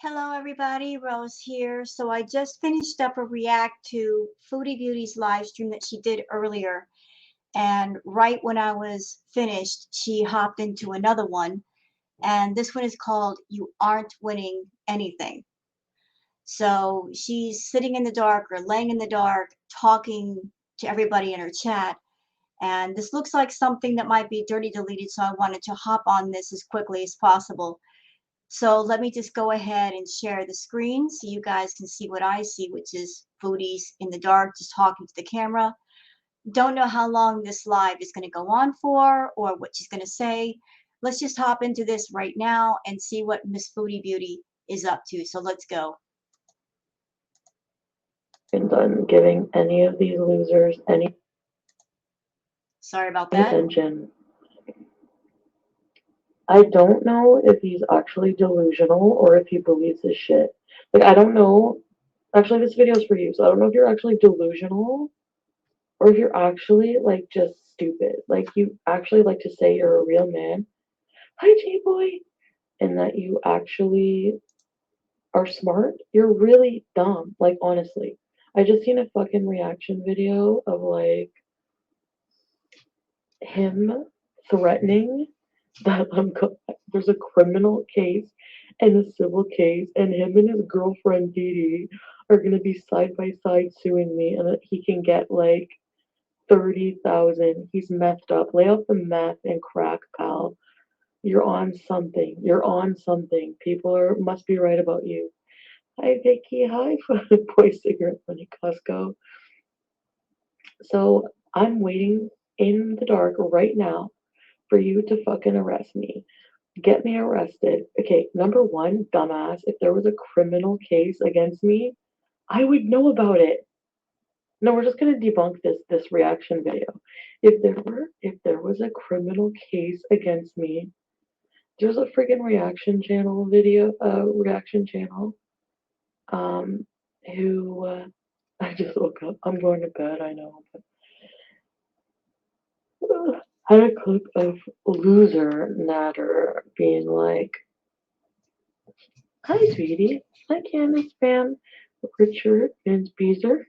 Hello everybody, Rose here. So I just finished up a react to Foodie Beauty's live stream that she did earlier. And right when I was finished, she hopped into another one. And this one is called You Aren't Winning Anything. So she's sitting in the dark or laying in the dark, talking to everybody in her chat. And this looks like something that might be dirty deleted, so I wanted to hop on this as quickly as possible. So let me just go ahead and share the screen so you guys can see what I see, which is Foodie's in the dark, just talking to the camera. Don't know how long this live is going to go on for or what she's going to say. Let's just hop into this right now and see what Miss Foodie Beauty is up to. So let's go. Been done giving any of these losers any Sorry about that. attention. I don't know if he's actually delusional or if he believes this shit. Like, I don't know. Actually, this video is for you, so I don't know if you're actually delusional or if you're actually, like, just stupid. Like, you actually like to say you're a real man. Hi, J-Boy! And that you actually are smart. You're really dumb. Like, honestly. I just seen a fucking reaction video of, like, him threatening that there's a criminal case and a civil case, and him and his girlfriend Dee Dee are gonna be side by side suing me, and that he can get like 30,000. He's methed up. Lay off the meth and crack, pal. You're on something. You're on something. People must be right about you. Hi, Vicky. Hi, boy cigarette money Costco. So I'm waiting in the dark right now for you to fucking arrest me. Get me arrested. Okay, number one, dumbass, if there was a criminal case against me, I would know about it. No, we're just gonna debunk this reaction video. If there was a criminal case against me, there's a freaking reaction channel, um, who I just woke up. I'm going to bed, I know, but had a clip of loser Natter being like, "Hi, sweetie. Hi, Candace fan. Richard and Beezer."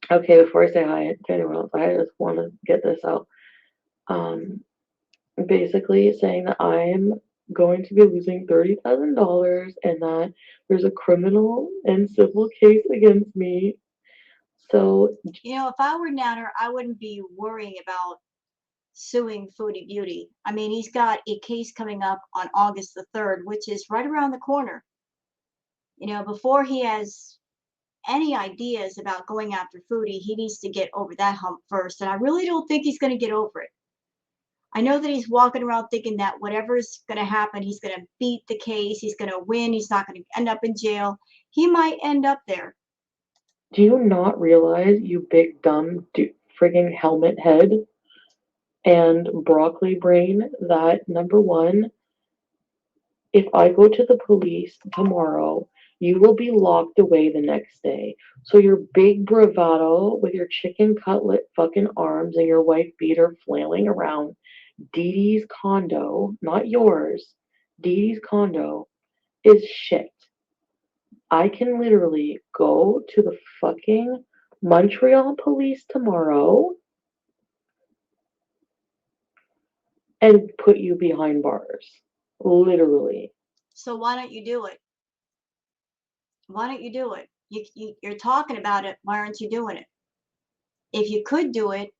Okay, before I say hi to anyone else, I just want to get this out. Um, Basically saying that I'm going to be losing $30,000 and that there's a criminal and civil case against me. So, If I were Natter, I wouldn't be worrying about suing Foodie Beauty. I mean, he's got a case coming up on August the 3rd, which is right around the corner. Before he has any ideas about going after Foodie, he needs to get over that hump first. And I really don't think he's going to get over it. I know that he's walking around thinking that whatever's going to happen, he's going to beat the case, he's going to win, he's not going to end up in jail. He might end up there. do you not realize, you big dumb frigging helmet head and broccoli brain, that number one, if I go to the police tomorrow, you will be locked away the next day. So your big bravado with your chicken cutlet fucking arms and your wife beater flailing around Dee Dee's condo, not yours, Dee Dee's condo, is shit. I can literally go to the fucking Montreal police tomorrow and put you behind bars. Literally. So why don't you do it? Why don't you do it? You're talking about it. Why aren't you doing it? If you could do it,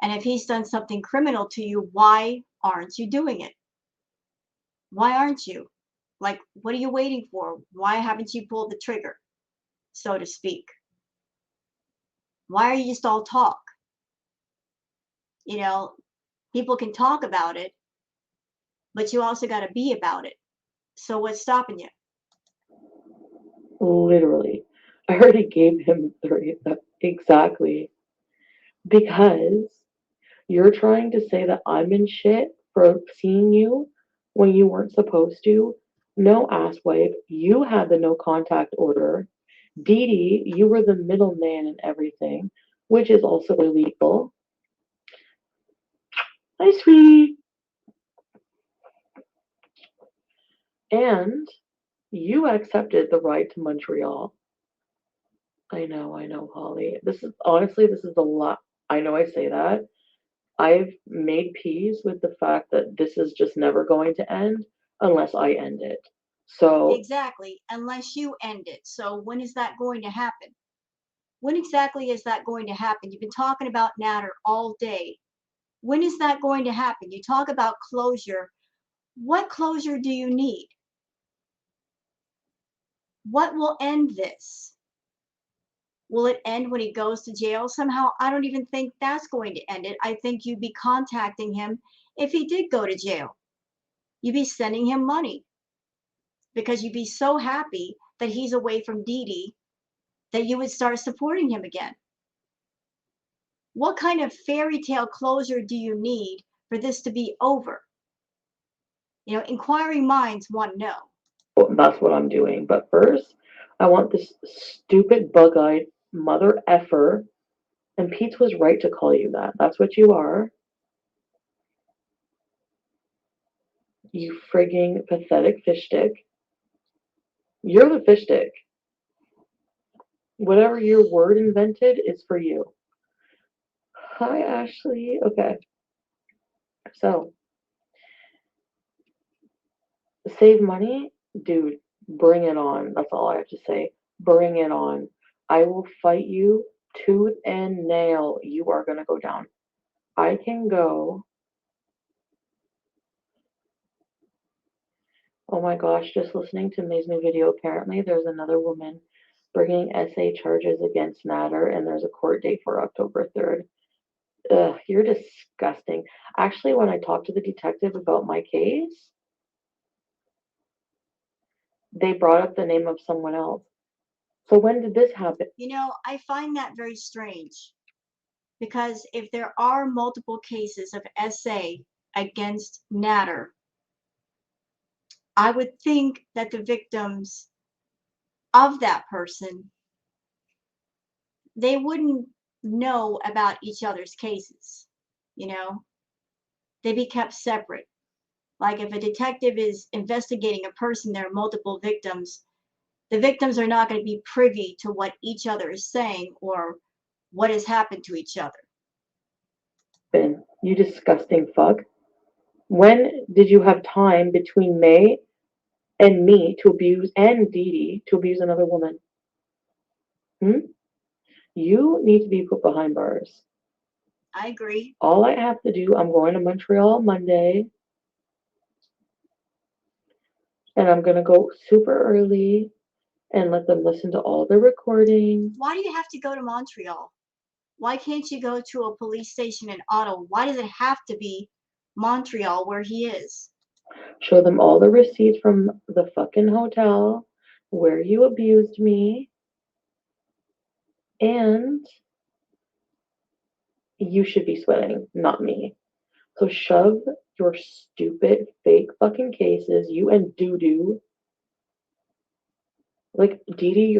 and if he's done something criminal to you, why aren't you doing it? Why aren't you? Like, what are you waiting for? Why haven't you pulled the trigger, so to speak? Why are you just all talk? People can talk about it, but you also got to be about it. So what's stopping you? Literally. I already gave him 30. Exactly. Because you're trying to say that I'm in shit for seeing you when you weren't supposed to. No, asswipe. You had the no contact order. Dee Dee, you were the middleman in everything, which is also illegal. Hi, sweetie. And you accepted the ride to Montreal. I know, Holly. This is a lot. I know I say that. I've made peace with the fact that this is just never going to end unless I end it. So, Exactly, unless you end it. So when is that going to happen? When exactly is that going to happen? You've been talking about Natter all day. When is that going to happen? You talk about closure. What closure do you need? What will end this? Will it end when he goes to jail? Somehow, I don't even think that's going to end it. I think you'd be contacting him if he did go to jail. You'd be sending him money because you'd be so happy that he's away from Dee Dee that you would start supporting him again. What kind of fairy tale closure do you need for this to be over? Inquiring minds want to know. well, that's what I'm doing. But first, I want this stupid bug-eyed mother effer, and Pete was right to call you that. That's what you are. You frigging pathetic fish stick. You're the fish stick. Whatever your word invented is for you. Hi, Ashley. Okay, so save money, dude. Bring it on. That's all I have to say. Bring it on. I will fight you tooth and nail. You are gonna go down. I can go. Oh my gosh, just listening to May's new video. Apparently, there's another woman bringing SA charges against Natter, and there's a court date for October 3rd. Ugh, you're disgusting. Actually, when I talked to the detective about my case, they brought up the name of someone else. So when did this happen? I find that very strange because if there are multiple cases of SA against Natter, I would think that the victims of that person, they wouldn't know about each other's cases. You know, they'd be kept separate. Like if a detective is investigating a person, there are multiple victims. The victims are not going to be privy to what each other is saying or what has happened to each other. You disgusting fuck. When did you have time between May and me to abuse, and Dee Dee to abuse another woman? Hmm? You need to be put behind bars. I agree. All I have to do, I'm going to Montreal Monday, and I'm gonna go super early and let them listen to all the recordings. Why do you have to go to Montreal? Why can't you go to a police station in Ottawa? Why does it have to be Montreal where he is? Show them all the receipts from the fucking hotel where you abused me, and you should be sweating, not me. So shove your stupid fake fucking cases, you and doo doo. Like Dee Dee,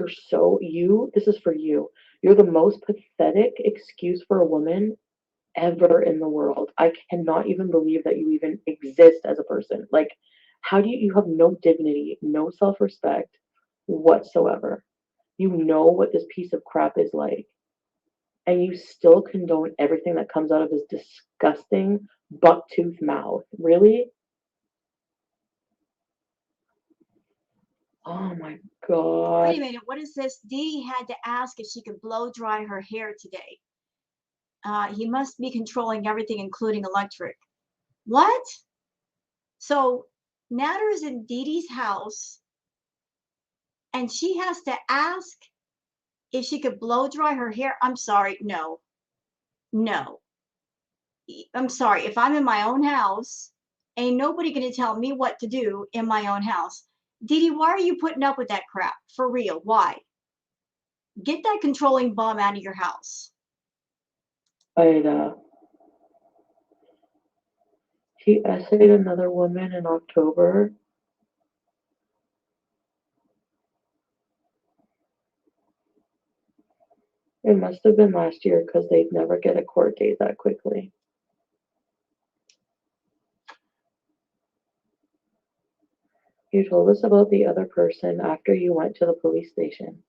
this is for you. You're the most pathetic excuse for a woman ever in the world. I cannot even believe that you even exist as a person. Like, how do you have no dignity, no self-respect whatsoever? You know what this piece of crap is like, and you still condone everything that comes out of his disgusting bucktooth mouth. Really? Oh my Wait a god. minute, what is this? Dee had to ask if she could blow dry her hair today. He must be controlling everything, including electric. What? So Natter's in Dee Dee's house, and she has to ask if she could blow dry her hair. I'm sorry, no, no. I'm sorry. If I'm in my own house, ain't nobody gonna tell me what to do in my own house. Dee Dee, why are you putting up with that crap? For real, why? Get that controlling bum out of your house. Ida. He essayed another woman in October. It must have been last year because they'd never get a court date that quickly. You told us about the other person after you went to the police station.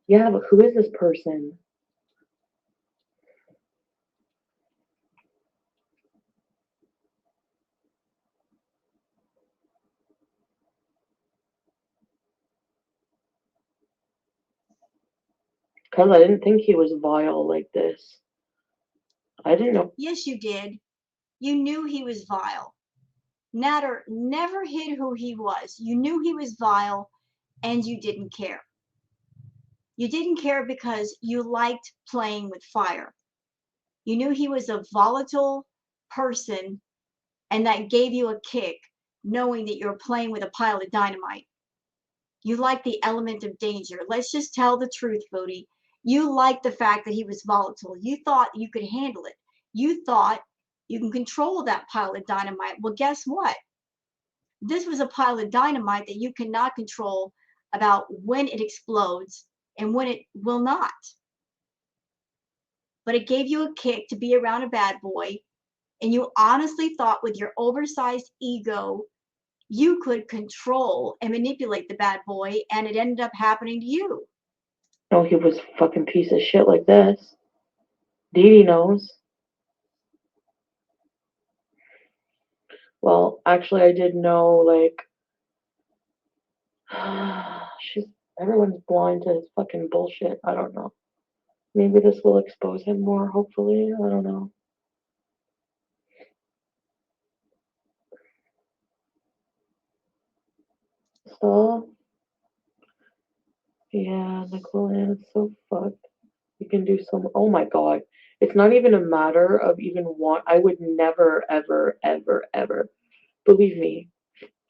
Yeah, but who is this person? Because I didn't think he was vile like this. I didn't know. Yes, you did. You knew he was vile. Natter never hid who he was. You knew he was vile and you didn't care. You didn't care because you liked playing with fire. You knew he was a volatile person and that gave you a kick knowing that you're playing with a pile of dynamite. You like the element of danger. Let's just tell the truth, Foodie. You liked the fact that he was volatile. You thought you could handle it. You thought you can control that pile of dynamite. Well, guess what? This was a pile of dynamite that you cannot control about when it explodes and when it will not. But it gave you a kick to be around a bad boy. And you honestly thought with your oversized ego, you could control and manipulate the bad boy, and it ended up happening to you. No, he was a fucking piece of shit like this. Dee Dee knows. Well, actually, I did know, like, she's, everyone's blind to his fucking bullshit. I don't know. Maybe this will expose him more, hopefully. I don't know. So, yeah, Nickelodeon is so fucked. You can do so much. Oh my god. It's not even a matter of even want. I would never, ever, ever, ever. Believe me,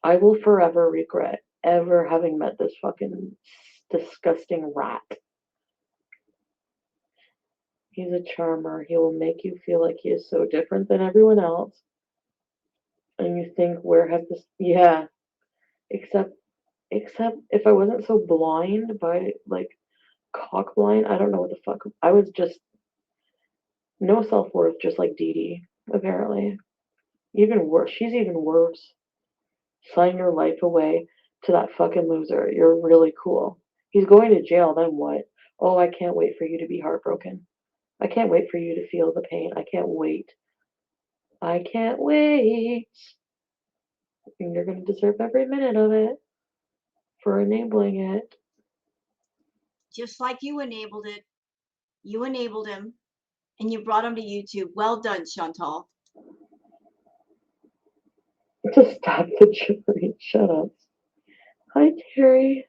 I will forever regret ever having met this fucking disgusting rat. He's a charmer. He will make you feel like he is so different than everyone else. And you think, where has this. Yeah. Except, except if I wasn't so blind by, like, cock blind, I don't know what the fuck. I was just. No self worth, just like Dee Dee, apparently. Even worse. She's even worse. Sign your life away to that fucking loser. You're really cool. He's going to jail, then what? Oh, I can't wait for you to be heartbroken. I can't wait for you to feel the pain. I can't wait. I can't wait. And you're going to deserve every minute of it for enabling it. Just like you enabled it, you enabled him, and you brought him to YouTube. Well done, Chantal. To stop the jury. Shut up. Hi, Terry.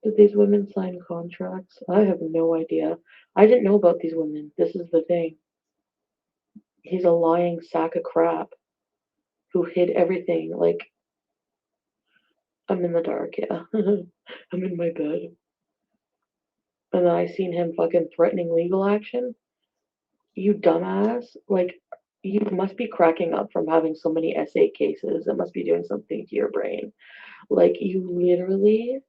Did these women sign contracts? I have no idea. I didn't know about these women. This is the thing. He's a lying sack of crap who hid everything. Like, I'm in the dark, yeah. I'm in my bed. And then I seen him fucking threatening legal action. You dumbass. Like, you must be cracking up from having so many SA cases. It must be doing something to your brain. Like, you literally.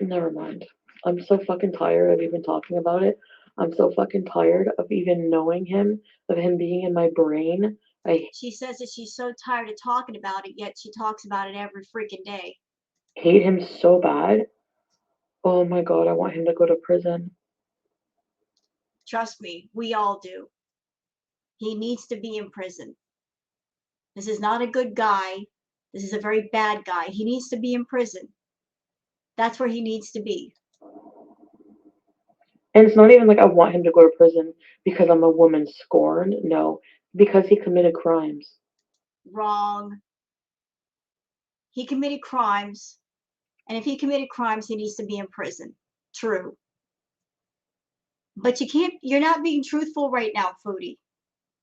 Never mind. I'm so fucking tired of even talking about it. I'm so fucking tired of even knowing him, of him being in my brain. I She says that she's so tired of talking about it, yet she talks about it every freaking day. hate him so bad. Oh my god, I want him to go to prison. Trust me, we all do. He needs to be in prison. This is not a good guy. This is a very bad guy. He needs to be in prison. That's where he needs to be. And it's not even like I want him to go to prison because I'm a woman scorned. No, because he committed crimes. Wrong. He committed crimes. And if he committed crimes, he needs to be in prison. True. But you're not being truthful right now, Foodie.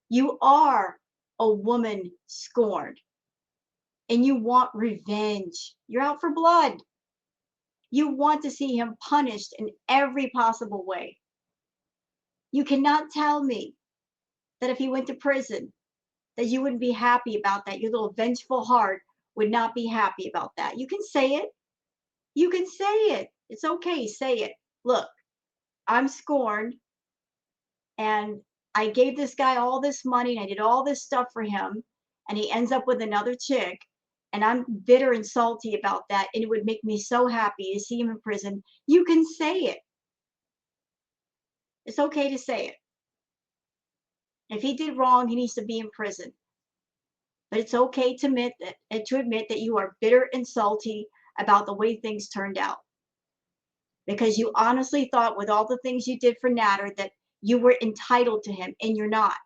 You are a woman scorned. And you want revenge. You're out for blood. You want to see him punished in every possible way. You cannot tell me that if he went to prison, that you wouldn't be happy about that. Your little vengeful heart would not be happy about that. You can say it. You can say it. It's okay. Say it. Look, I'm scorned and I gave this guy all this money and I did all this stuff for him, and he ends up with another chick, and I'm bitter and salty about that, and it would make me so happy to see him in prison. You can say it. It's okay to say it. If he did wrong, he needs to be in prison. But it's okay to admit that you are bitter and salty about the way things turned out. Because you honestly thought with all the things you did for Natter that you were entitled to him, and you're not.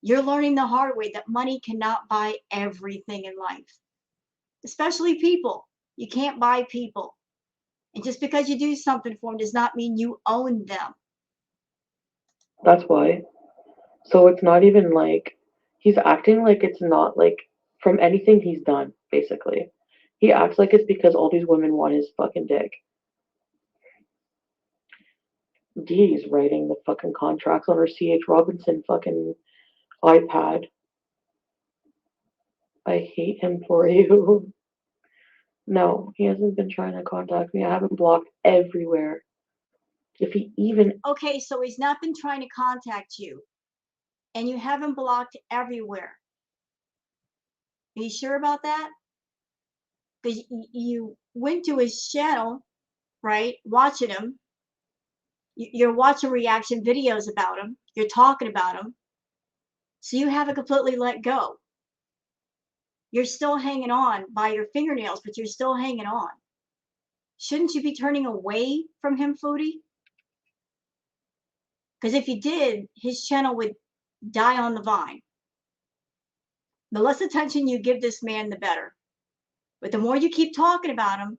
You're learning the hard way that money cannot buy everything in life, especially people. You can't buy people. And just because you do something for them does not mean you own them. That's why. So it's not even like he's acting like it's not like from anything he's done, basically. He acts like it's because all these women want his fucking dick. Dee's writing the fucking contracts on her C.H. Robinson fucking iPad. I hate him for you. No, he hasn't been trying to contact me. I have him blocked everywhere. If he even. Okay, so he's not been trying to contact you, and you have him blocked everywhere. Are you sure about that? Because you went to his channel, right? Watching him. You're watching reaction videos about him. You're talking about him. So you haven't completely let go. You're still hanging on by your fingernails, but you're still hanging on. Shouldn't you be turning away from him, Foodie? Because if you did, his channel would die on the vine. The less attention you give this man, the better. But the more you keep talking about him,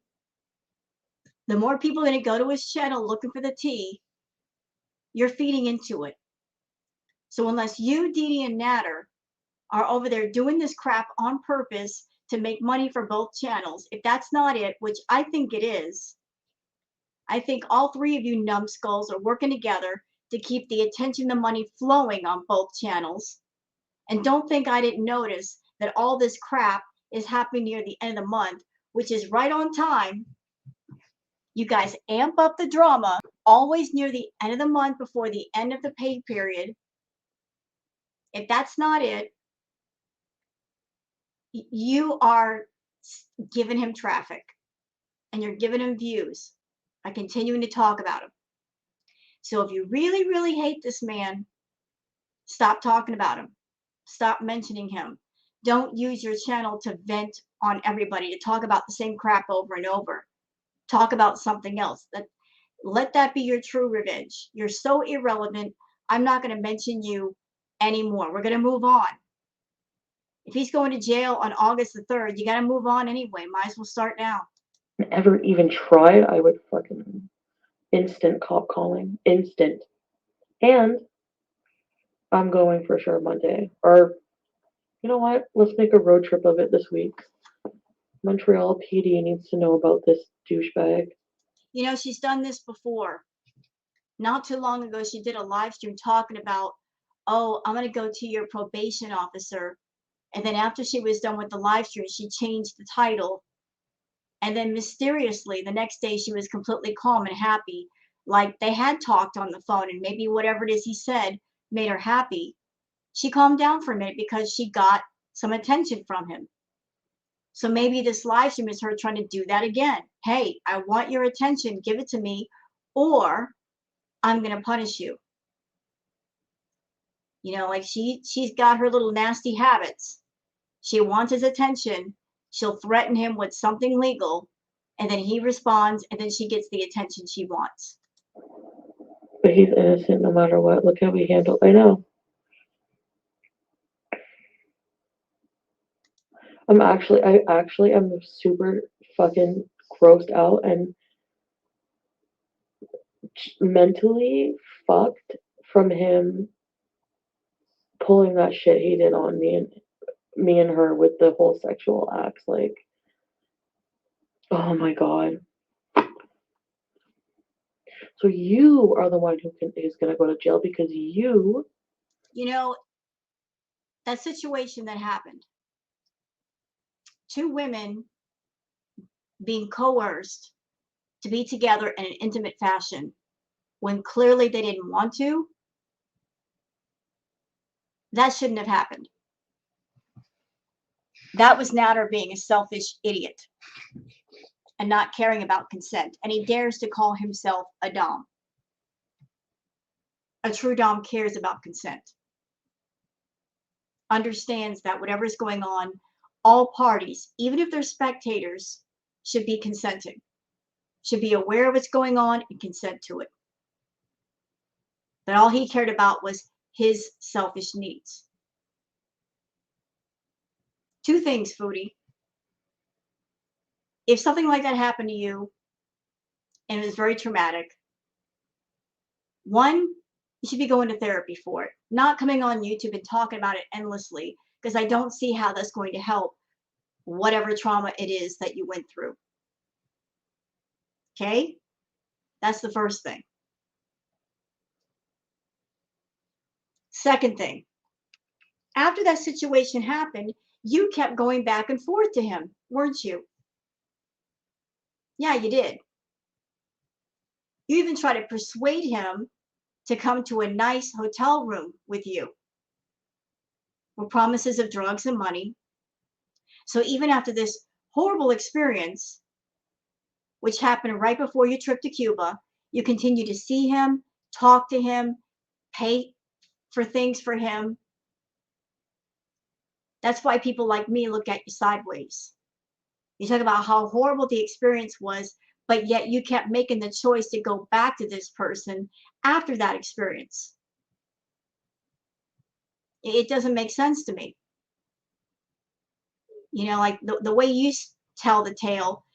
the more people are going to go to his channel looking for the tea. You're feeding into it. So unless you, Dee and Natter, are over there doing this crap on purpose to make money for both channels, if that's not it, which I think it is, I think all three of you numbskulls are working together to keep the attention, the money flowing on both channels. And don't think I didn't notice that all this crap is happening near the end of the month, which is right on time. You guys amp up the drama always near the end of the month before the end of the pay period. If that's not it, you are giving him traffic and you're giving him views by continuing to talk about him. So if you really, really hate this man, stop talking about him. Stop mentioning him. Don't use your channel to vent on everybody, to talk about the same crap over and over. Talk about something else. Let that be your true revenge. You're so irrelevant. I'm not going to mention you anymore. We're going to move on. If he's going to jail on August the 3rd, you got to move on anyway. Might as well start now. Ever even tried, I would fucking instant cop calling. Instant. And I'm going for sure Monday. Or, you know what? Let's make a road trip of it this week. Montreal PD needs to know about this douchebag. You know, she's done this before. Not too long ago, she did a live stream talking about, oh, I'm going to go to your probation officer. And then after she was done with the live stream, she changed the title. And then mysteriously, the next day, she was completely calm and happy. Like they had talked on the phone, and maybe whatever it is he said made her happy. She calmed down for a minute because she got some attention from him. So maybe this live stream is her trying to do that again. Hey, I want your attention. Give it to me, or I'm going to punish you. You know, like she's got her little nasty habits. She wants his attention. She'll threaten him with something legal, and then he responds, and then she gets the attention she wants. But he's innocent no matter what. Look how we handle. I know. I'm super fucking grossed out and mentally fucked from him pulling that shit he did on me and her with the whole sexual acts. Like, oh my god. So you are the one who's gonna go to jail because you. You know, that situation that happened. Two women being coerced to be together in an intimate fashion when clearly they didn't want to. That shouldn't have happened. That was Natter being a selfish idiot and not caring about consent. And he dares to call himself a dom. A true dom cares about consent. Understands that whatever is going on, all parties, even if they're spectators, should be consenting, should be aware of what's going on and consent to it. But all he cared about was his selfish needs. Two things, Foodie. If something like that happened to you and it was very traumatic, one, you should be going to therapy for it, not coming on YouTube and talking about it endlessly, because I don't see how that's going to help whatever trauma it is that you went through. Okay? That's the first thing. Second thing, after that situation happened, you kept going back and forth to him, weren't you? Yeah, you did. You even tried to persuade him to come to a nice hotel room with you with promises of drugs and money. So even after this horrible experience, which happened right before your trip to Cuba, you continue to see him, talk to him, pay for things for him. That's why people like me look at you sideways. You talk about how horrible the experience was, but yet you kept making the choice to go back to this person after that experience. It doesn't make sense to me. You know, like the way you tell the tale,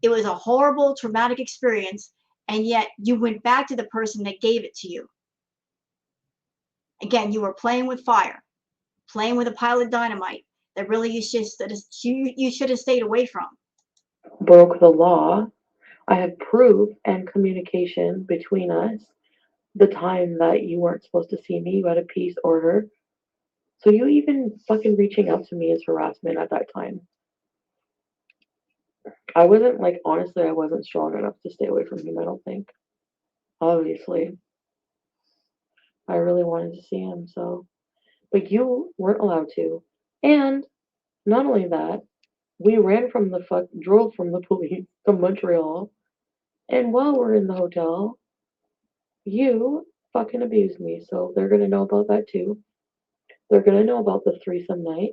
it was a horrible, traumatic experience, and yet you went back to the person that gave it to you. Again, you were playing with fire, playing with a pile of dynamite that really you should have stayed away from. Broke the law. I have proof and communication between us. The time that you weren't supposed to see me, you had a peace order. So you even fucking reaching out to me is harassment at that time. I wasn't like, honestly, I wasn't strong enough to stay away from him, I don't think. Obviously. I really wanted to see him, so. But you weren't allowed to. And not only that, we ran from the drove from the police to Montreal. And while we're in the hotel, you fucking abused me. So they're gonna know about that too. They're gonna know about the threesome night.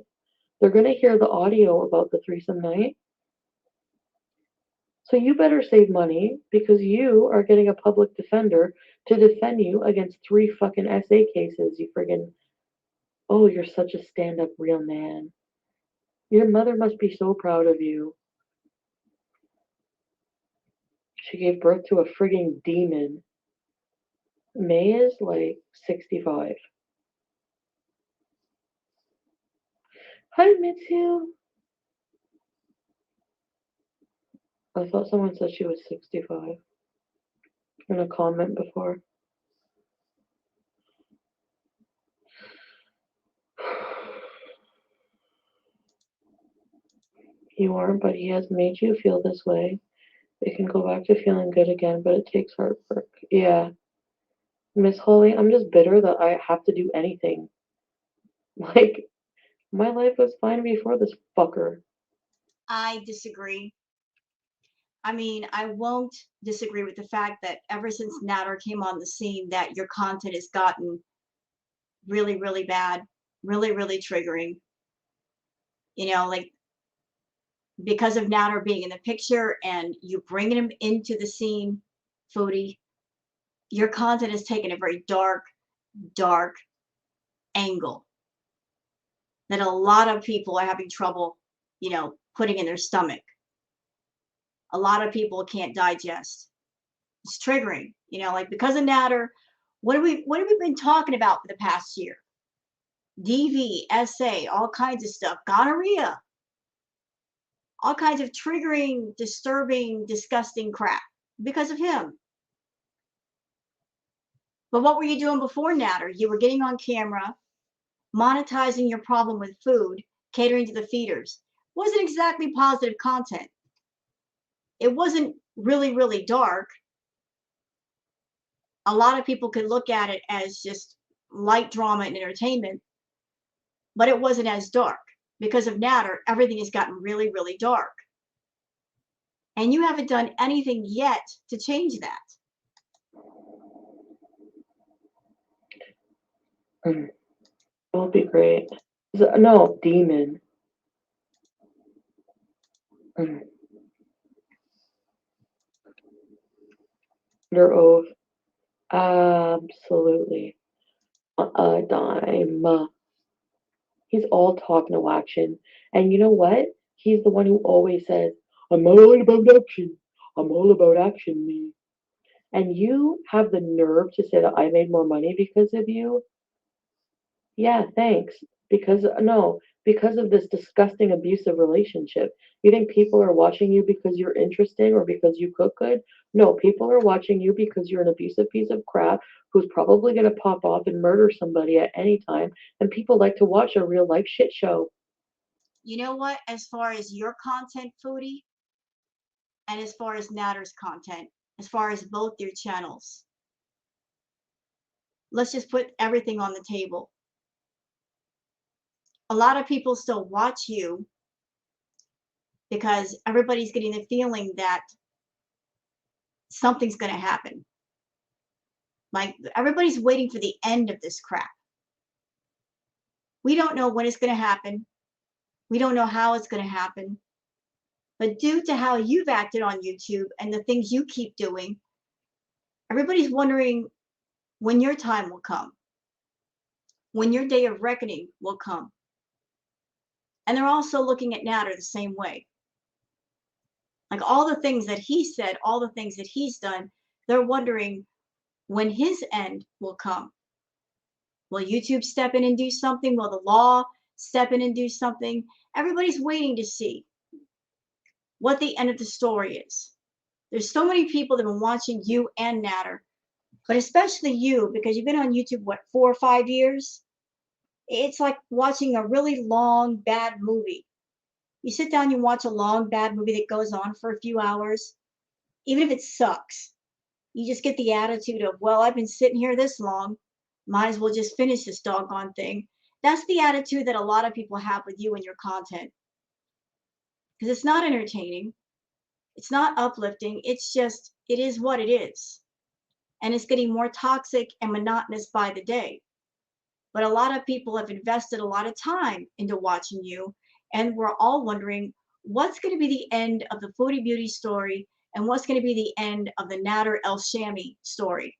They're gonna hear the audio about the threesome night. So you better save money because you are getting a public defender to defend you against 3 fucking SA cases. You friggin', oh, you're such a stand-up real man. Your mother must be so proud of you. She gave birth to a frigging demon. May is like 65. Hi, Mitsu. I thought someone said she was 65 in a comment before. You aren't, but he has made you feel this way. It can go back to feeling good again, but it takes hard work. Yeah. Miss Holly, I'm just bitter that I have to do anything. Like, my life was fine before this fucker. I disagree. I mean, I won't disagree with the fact that ever since Natter came on the scene, that your content has gotten really, really bad, really, really triggering. You know, like because of Natter being in the picture and you bringing him into the scene, Foodie, your content has taken a very dark, dark angle that a lot of people are having trouble, you know, putting in their stomach. A lot of people can't digest. It's triggering, you know, like because of Natter, what have we been talking about for the past year? DV, SA, all kinds of stuff, gonorrhea, all kinds of triggering, disturbing, disgusting crap because of him. But what were you doing before Natter? You were getting on camera, monetizing your problem with food, catering to the feeders. Wasn't exactly positive content. It wasn't really, really dark. A lot of people could look at it as just light drama and entertainment. but it wasn't as dark. Because of Natter, everything has gotten really, really dark. And you haven't done anything yet to change that. That would be great. No, demon. Under oath. Absolutely. A dime. He's all talk, no action. And you know what? He's the one who always says, I'm all about action. I'm all about action, me. And you have the nerve to say that I made more money because of you? Yeah, thanks. Because of this disgusting abusive relationship. You think people are watching you because you're interesting or because you cook good? No, people are watching you because you're an abusive piece of crap who's probably going to pop off and murder somebody at any time. And people like to watch a real life shit show. You know what? As far as your content, Foodie, and as far as Natter's content, as far as both your channels, let's just put everything on the table. A lot of people still watch you because everybody's getting the feeling that something's going to happen. Like everybody's waiting for the end of this crap. We don't know when it's going to happen. We don't know how it's going to happen. But due to how you've acted on YouTube and the things you keep doing, everybody's wondering when your time will come, when your day of reckoning will come. And they're also looking at Natter the same way. Like all the things that he said, all the things that he's done, they're wondering when his end will come. Will YouTube step in and do something? Will the law step in and do something? Everybody's waiting to see what the end of the story is. There's so many people that have been watching you and Natter, but especially you, because you've been on YouTube, what, 4 or 5 years? It's like watching a really long, bad movie. You sit down, you watch a long, bad movie that goes on for a few hours, even if it sucks. You just get the attitude of, well, I've been sitting here this long, might as well just finish this doggone thing. That's the attitude that a lot of people have with you and your content. Because it's not entertaining. It's not uplifting. It's just, it is what it is. And it's getting more toxic and monotonous by the day. But a lot of people have invested a lot of time into watching you. And we're all wondering what's going to be the end of the Foodie Beauty story and what's going to be the end of the Natter El Shami story.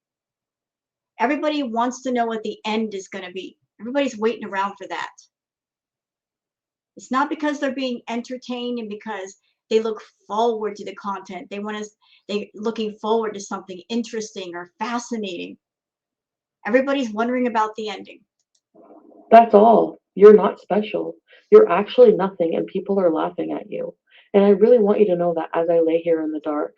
Everybody wants to know what the end is going to be. Everybody's waiting around for that. It's not because they're being entertained and because they look forward to the content. They're looking forward to something interesting or fascinating. Everybody's wondering about the ending. That's all. You're not special. You're actually nothing, and people are laughing at you. And I really want you to know that as I lay here in the dark.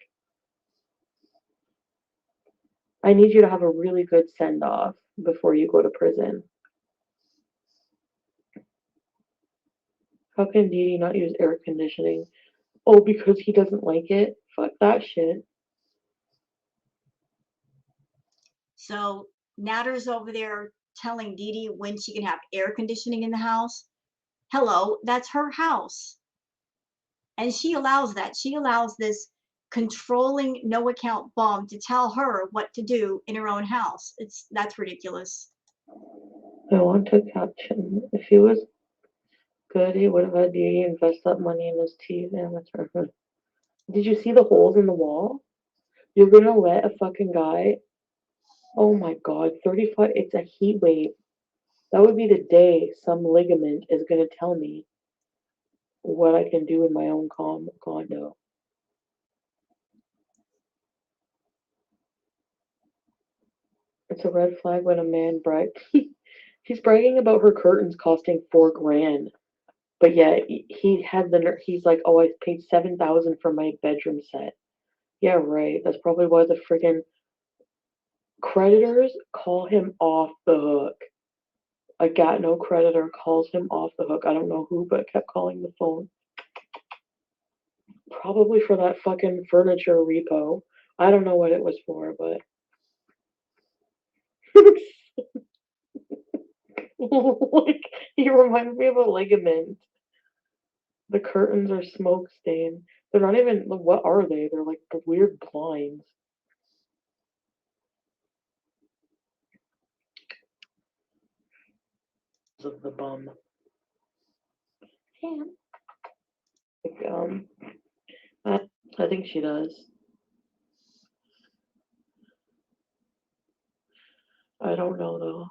I need you to have a really good send off before you go to prison. How can Didi not use air conditioning? Oh, because he doesn't like it? Fuck that shit. So Natter's over there telling Didi when she can have air conditioning in the house. Hello, that's her house. And she allows that. She allows this controlling no account bum to tell her what to do in her own house. That's ridiculous. I want to caption. If he was good, he would have had Didi invest that money in his teeth. Did you see the holes in the wall? You're gonna let a fucking guy. Oh my god, 35. It's a heat wave. That would be the day some ligament is gonna tell me what I can do in my own condo. It's a red flag when a man brags. He's bragging about her curtains costing $4,000, but yet he had he's like, oh, I paid 7,000 for my bedroom set. Yeah, right. That's probably why the friggin' creditors call him off the hook. A no creditor calls him off the hook. I don't know who, but kept calling the phone. Probably for that fucking furniture repo. I don't know what it was for, but Like, he reminds me of a ligament. The curtains are smoke stained. They're not even, what are they? They're like weird blinds. Of the bum. Yeah. Like, I think she does. I don't know though.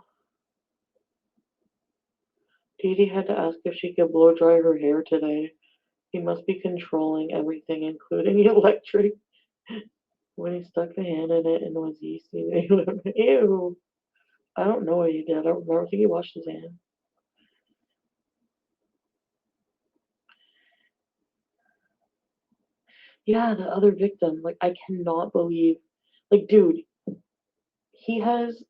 Dee Dee had to ask if she could blow dry her hair today. He must be controlling everything, including electric. When he stuck the hand in it and was yeasty, ew. I don't know what he did. I don't think he washed his hand. Yeah, the other victim. Like, I cannot believe. Like, dude, he has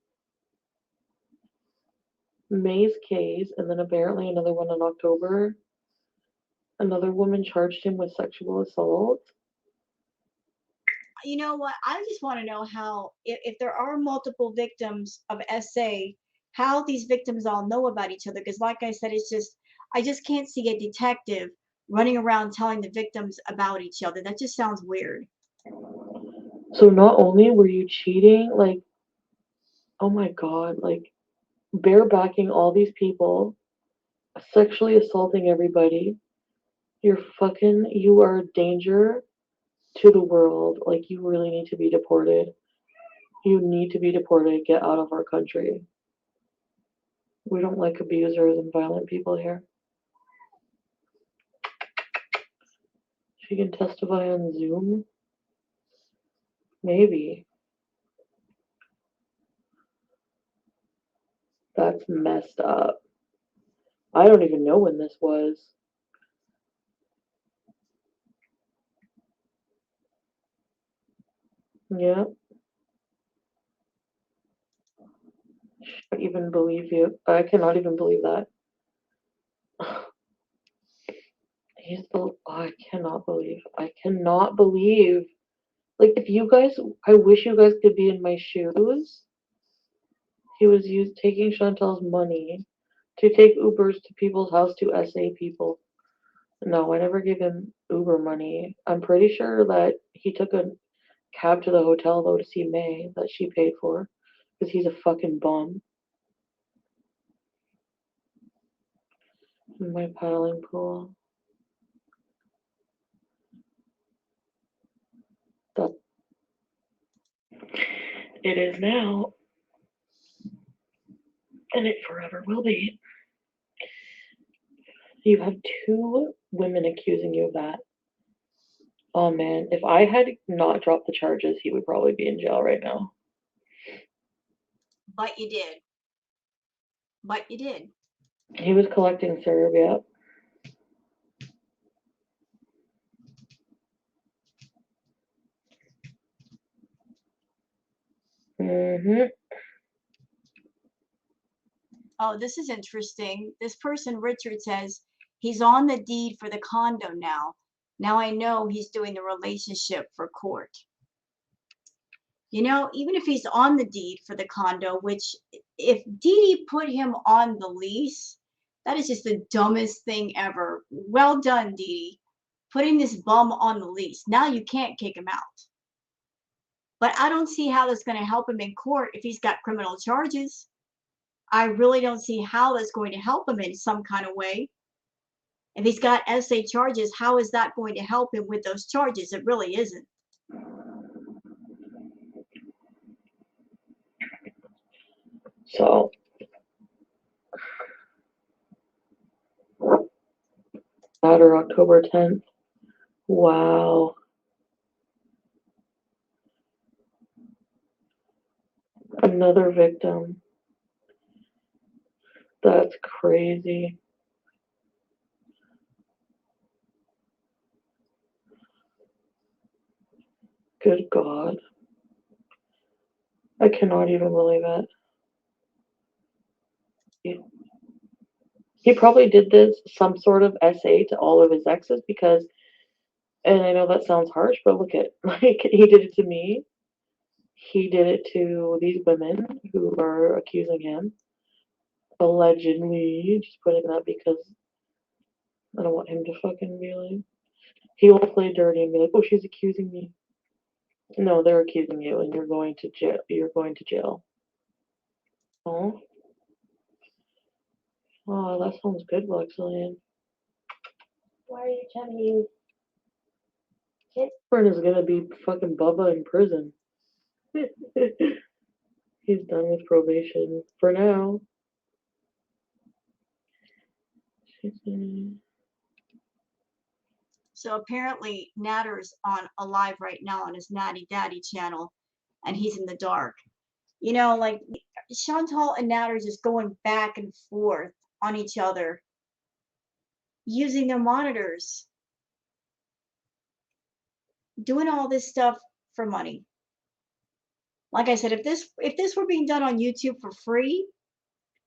May's case, and then apparently another one in October. Another woman charged him with sexual assault. You know what? I just want to know how, if there are multiple victims of SA, how these victims all know about each other. Because, like I said, I just can't see a detective running around telling the victims about each other. That just sounds weird. So not only were you cheating, like, oh my god, like, barebacking all these people, sexually assaulting everybody. You are a danger to the world. Like, you really need to be deported. You need to be deported. Get out of our country. We don't like abusers and violent people here. She can testify on Zoom? Maybe. That's messed up. I don't even know when this was. Yeah. I even believe you. I cannot even believe that. I cannot believe. I cannot believe. Like, if you guys, I wish you guys could be in my shoes. He was taking Chantel's money to take Ubers to people's house to SA people. No, I never gave him Uber money. I'm pretty sure that he took a cab to the hotel though to see May that she paid for, because he's a fucking bum. In my paddling pool. That it is now, and it forever will be. You have two women accusing you of that. Oh man, if I had not dropped the charges, he would probably be in jail right now. But you did. But you did. He was collecting syrup, yeah. Mm-hmm. Oh, this is interesting. This person, Richard, says he's on the deed for the condo now. Now I know he's doing the relationship for court. You know, even if he's on the deed for the condo, which if Dee Dee put him on the lease, that is just the dumbest thing ever. Well done, Dee Dee. Putting this bum on the lease. Now you can't kick him out. But I don't see how that's going to help him in court if he's got criminal charges. I really don't see how that's going to help him in some kind of way. If he's got SA charges, how is that going to help him with those charges? It really isn't. So Saturday, October 10th. Wow. Another victim. That's crazy. Good God. I cannot even believe it. He probably did this, some sort of SA to all of his exes because, and I know that sounds harsh, but look at, like, he did it to me. He did it to these women who are accusing him. Allegedly, just putting that because I don't want him to fucking be like, he will play dirty and be like, oh, she's accusing me. No, they're accusing you and you're going to jail. You're going to jail. Oh, oh, that sounds good, Luxillian. Why are you telling you? Friend is gonna be fucking Bubba in prison. He's done with probation for now. So apparently Natter's on a live right now on his Natty Daddy channel, and he's in the dark. You know, like Chantal and Natter just going back and forth on each other using their monitors, doing all this stuff for money. Like I said, if this were being done on YouTube for free,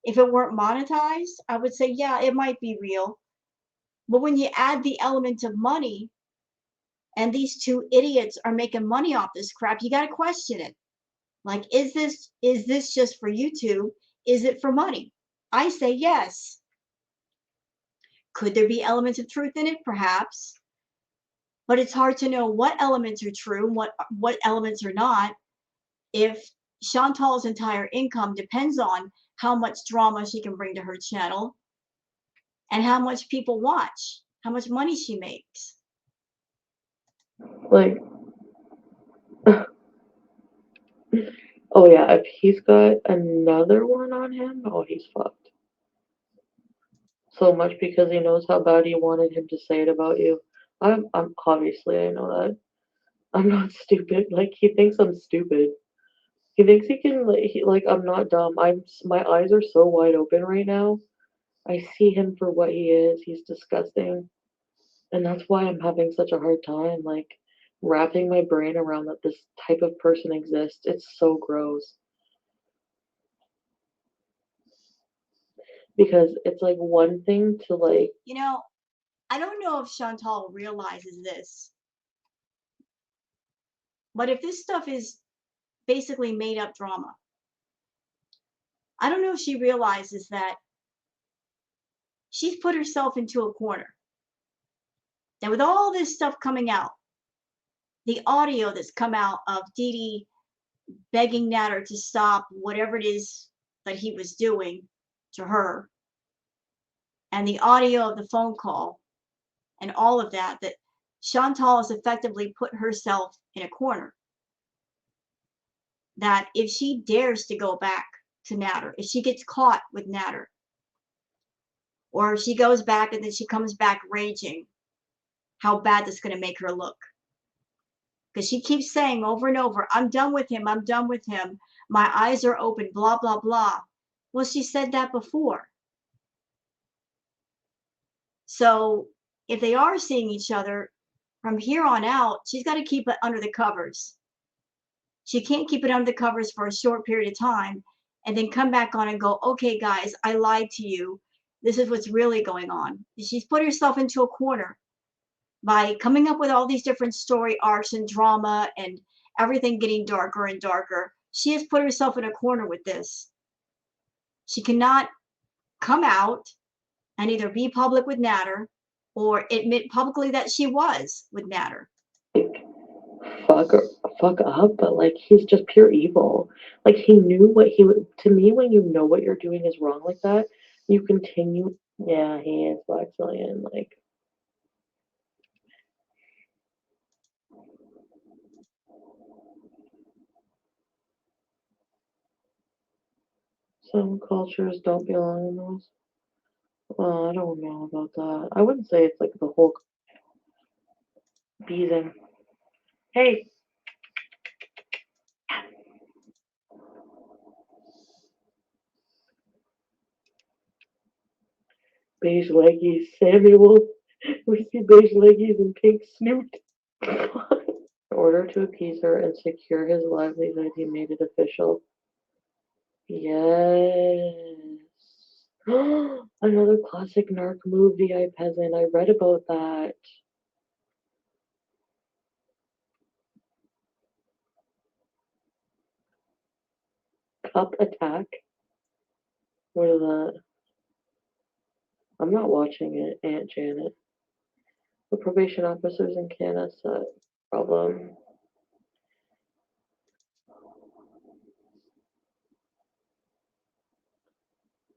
if it weren't monetized, I would say, yeah, it might be real. But when you add the element of money and these two idiots are making money off this crap, you got to question it. Like, is this just for YouTube? Is it for money? I say yes. Could there be elements of truth in it? Perhaps. But it's hard to know what elements are true and what elements are not if Chantal's entire income depends on how much drama she can bring to her channel and how much people watch, how much money she makes. Like, oh yeah, if he's got another one on him, oh, he's fucked. So much because he knows how bad you wanted him to say it about you. I'm obviously I know that. I'm not stupid. Like he thinks I'm stupid. He thinks he can like I'm not dumb. My eyes are so wide open right now. I see him for what he is. He's disgusting. And that's why I'm having such a hard time like wrapping my brain around that this type of person exists. It's so gross. Because it's like one thing to like You know, I don't know if Chantal realizes this, but if this stuff is basically made up drama, I don't know if she realizes that she's put herself into a corner. That with all this stuff coming out, the audio that's come out of Dee Dee begging Natter to stop whatever it is that he was doing to her, and the audio of the phone call, and all of that, that Chantal has effectively put herself in a corner. That if she dares to go back to Natter, if she gets caught with Natter, or if she goes back and then she comes back raging, how bad that's going to make her look. Because she keeps saying over and over, I'm done with him, I'm done with him, my eyes are open, blah, blah, blah. Well, she said that before. So if they are seeing each other from here on out, she's got to keep it under the covers. She can't keep it under the covers for a short period of time and then come back on and go, okay, guys, I lied to you. This is what's really going on. She's put herself into a corner by coming up with all these different story arcs and drama and everything getting darker and darker. She has put herself in a corner with this. She cannot come out and either be public with Natter or admit publicly that she was with Natter. fuck fuck up, but like he's just pure evil. Like he knew what he would. To me, when you know what you're doing is wrong like that, you continue. Yeah, he is Blackzillion. Like some cultures don't belong in those. Well, I don't know about that. I wouldn't say it's like the whole beezing. Hey, beige leggies, Samuel. We see beige leggies and pink snoot. In order to appease her and secure his livelihood, he made it official. Yes. Another classic narc movie, I peasant. I read about that. Cup attack. What is that? I'm not watching it, Aunt Janet. The probation officers in Canada said problem.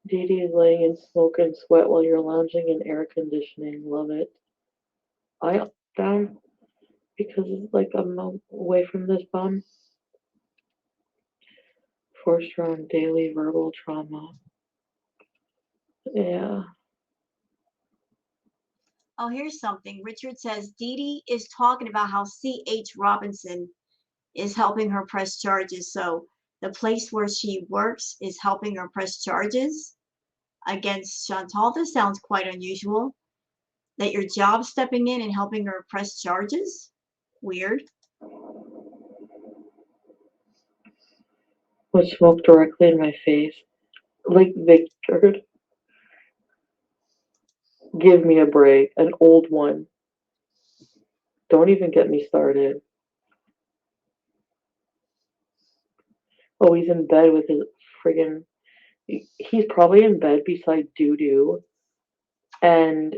Dee Dee is laying in smoke and sweat while you're lounging in air conditioning. Love it. I down because like I'm away from this bum. 4 strong daily verbal trauma. Yeah. Oh, here's something. Richard says Dee Dee is talking about how C.H. Robinson is helping her press charges. So the place where she works is helping her press charges against Chantal. This sounds quite unusual. That your job stepping in and helping her press charges? Weird. With smoke directly in my face. Like Victor. Give me a break. An old one. Don't even get me started. Oh, he's in bed with his friggin'. He's probably in bed beside Doo Doo, and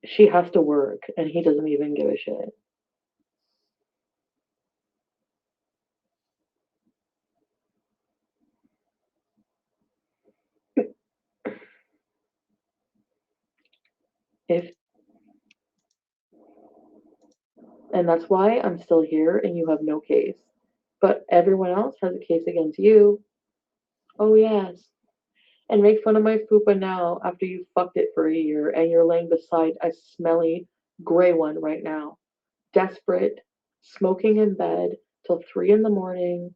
she has to work, and he doesn't even give a shit. If And that's why I'm still here and you have no case. But everyone else has a case against you. Oh, yes. And make fun of my fupa now after you fucked it for a year and you're laying beside a smelly gray one right now. Desperate, smoking in bed till 3 in the morning.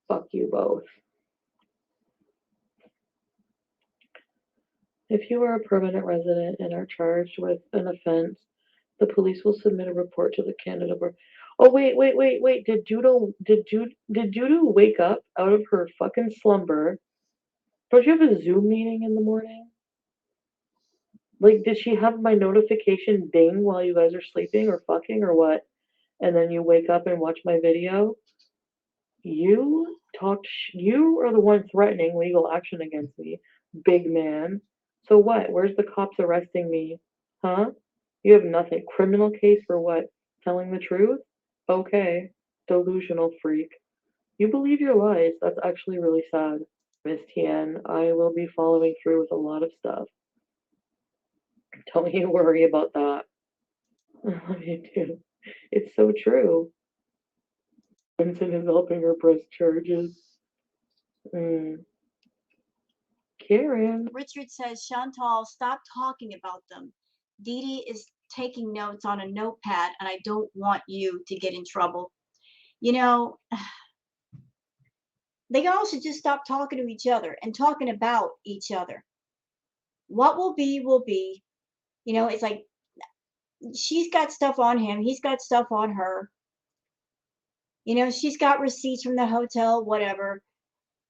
Fuck you both. If you are a permanent resident and are charged with an offense, the police will submit a report to the Canada Board. Oh wait! Did Judo wake up out of her fucking slumber? Don't you have a Zoom meeting in the morning? Like, did she have my notification ding while you guys are sleeping or fucking or what? And then you wake up and watch my video? You are the one threatening legal action against me, big man. So what? Where's the cops arresting me? Huh? You have nothing. Criminal case for what? Telling the truth? Okay. Delusional freak. You believe your lies. That's actually really sad. Miss Tien, I will be following through with a lot of stuff. Don't you worry about that. I do. It's so true. Vincent is helping her press charges. Mm. Karen. Richard says, Chantal, stop talking about them. Dee Dee is taking notes on a notepad, and I don't want you to get in trouble. You know, they all should just stop talking to each other and talking about each other. What will be, will be. You know, it's like she's got stuff on him, he's got stuff on her. You know, she's got receipts from the hotel, whatever.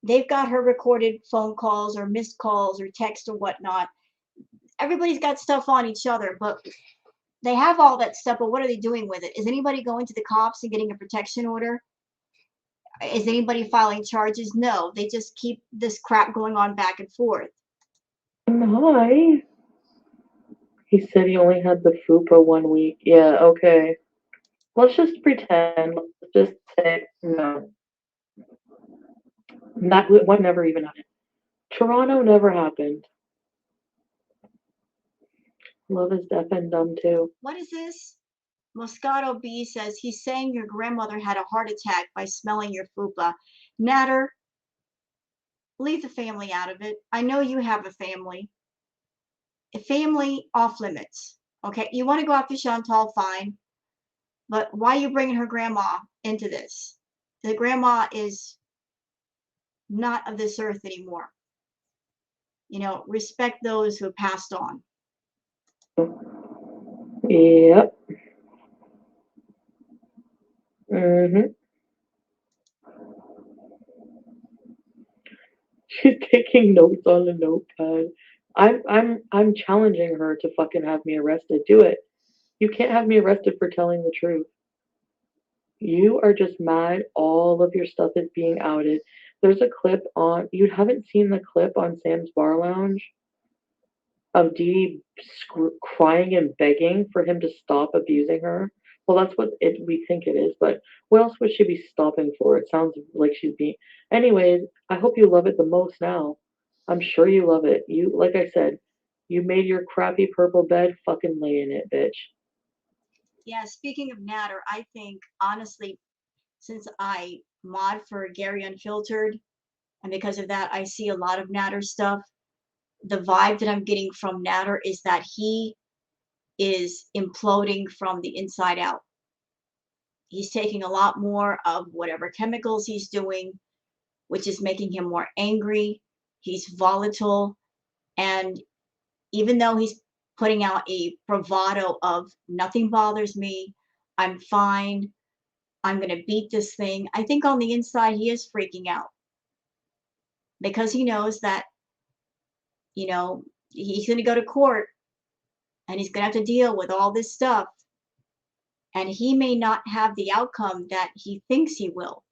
They've got her recorded phone calls or missed calls or text or whatnot. Everybody's got stuff on each other, but they have all that stuff, but what are they doing with it? Is anybody going to the cops and getting a protection order? Is anybody filing charges? No, they just keep this crap going on back and forth. Hi. He said he only had the FUPA 1 week. Yeah, okay. Let's just pretend. Let's just say no. That one never even happened. Toronto never happened. Love is deaf and dumb too. What is this? Moscato B says he's saying your grandmother had a heart attack by smelling your fupa. Natter, leave the family out of it. I know you have a family. A family off limits. Okay, you want to go after Chantal, fine. But why are you bringing her grandma into this? The grandma is not of this earth anymore. You know, respect those who passed on. Yep. Mm-hmm. She's taking notes on a notepad. I'm challenging her to fucking have me arrested. Do it. You can't have me arrested for telling the truth. You are just mad all of your stuff is being outed There's a clip on, you haven't seen the clip on Sam's Bar Lounge of Dee crying and begging for him to stop abusing her. Well, that's what we think it is, but what else would she be stopping for? It sounds like she's being. Anyways, I hope you love it the most now. I'm sure you love it. You, like I said, you made your crappy purple bed, fucking lay in it, bitch. Yeah, speaking of Natter, I think honestly, since I mod for Gary Unfiltered, and because of that, I see a lot of Natter stuff. The vibe that I'm getting from Natter is that he is imploding from the inside out. He's taking a lot more of whatever chemicals he's doing, which is making him more angry. He's volatile. And even though he's putting out a bravado of nothing bothers me, I'm fine, I'm going to beat this thing, I think on the inside he is freaking out because he knows that, he's going to go to court and he's going to have to deal with all this stuff. And he may not have the outcome that he thinks he will.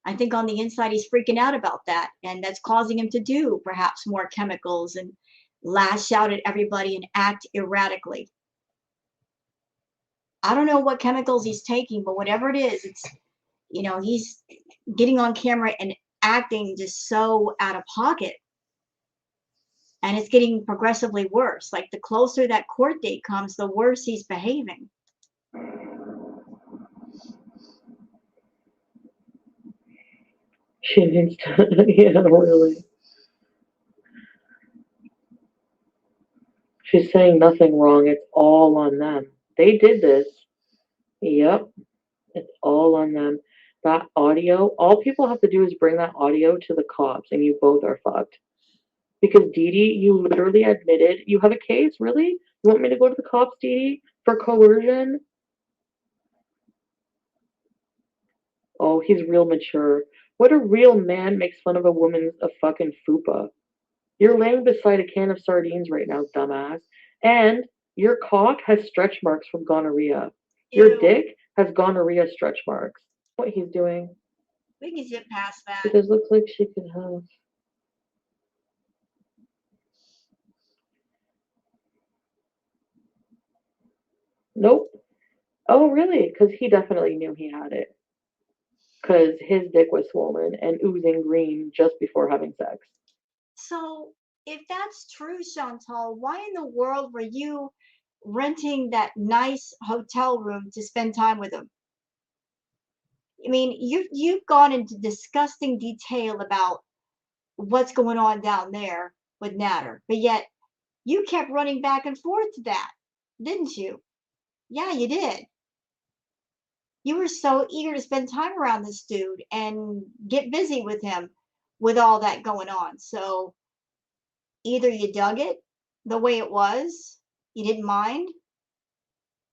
I think on the inside he's freaking out about that, and that's causing him to do perhaps more chemicals and lash out at everybody and act erratically. I don't know what chemicals he's taking, but whatever it is, he's getting on camera and acting just so out of pocket. And it's getting progressively worse. Like the closer that court date comes, the worse he's behaving. She needs to, yeah, really. She's saying nothing wrong. It's all on them. They did this. Yep. It's all on them. That audio, all people have to do is bring that audio to the cops and you both are fucked. Because Dee Dee, you literally admitted you have a case? Really? You want me to go to the cops, Dee Dee, for coercion? Oh, he's real mature. What a real man makes fun of a woman's a fucking fupa. You're laying beside a can of sardines right now, dumbass. And your cock has stretch marks from gonorrhea. Your Ew. dick has gonorrhea stretch marks. What he's doing. We can zip past that. Because looks like she could have. Nope. Oh, really? Because he definitely knew he had it. Because his dick was swollen and oozing green just before having sex. So, if that's true, Chantal, why in the world were you renting that nice hotel room to spend time with him? I mean, you've gone into disgusting detail about what's going on down there with Natter, but yet you kept running back and forth to that, didn't you? Yeah, you did. You were so eager to spend time around this dude and get busy with him with all that going on. So either you dug it the way it was, you didn't mind,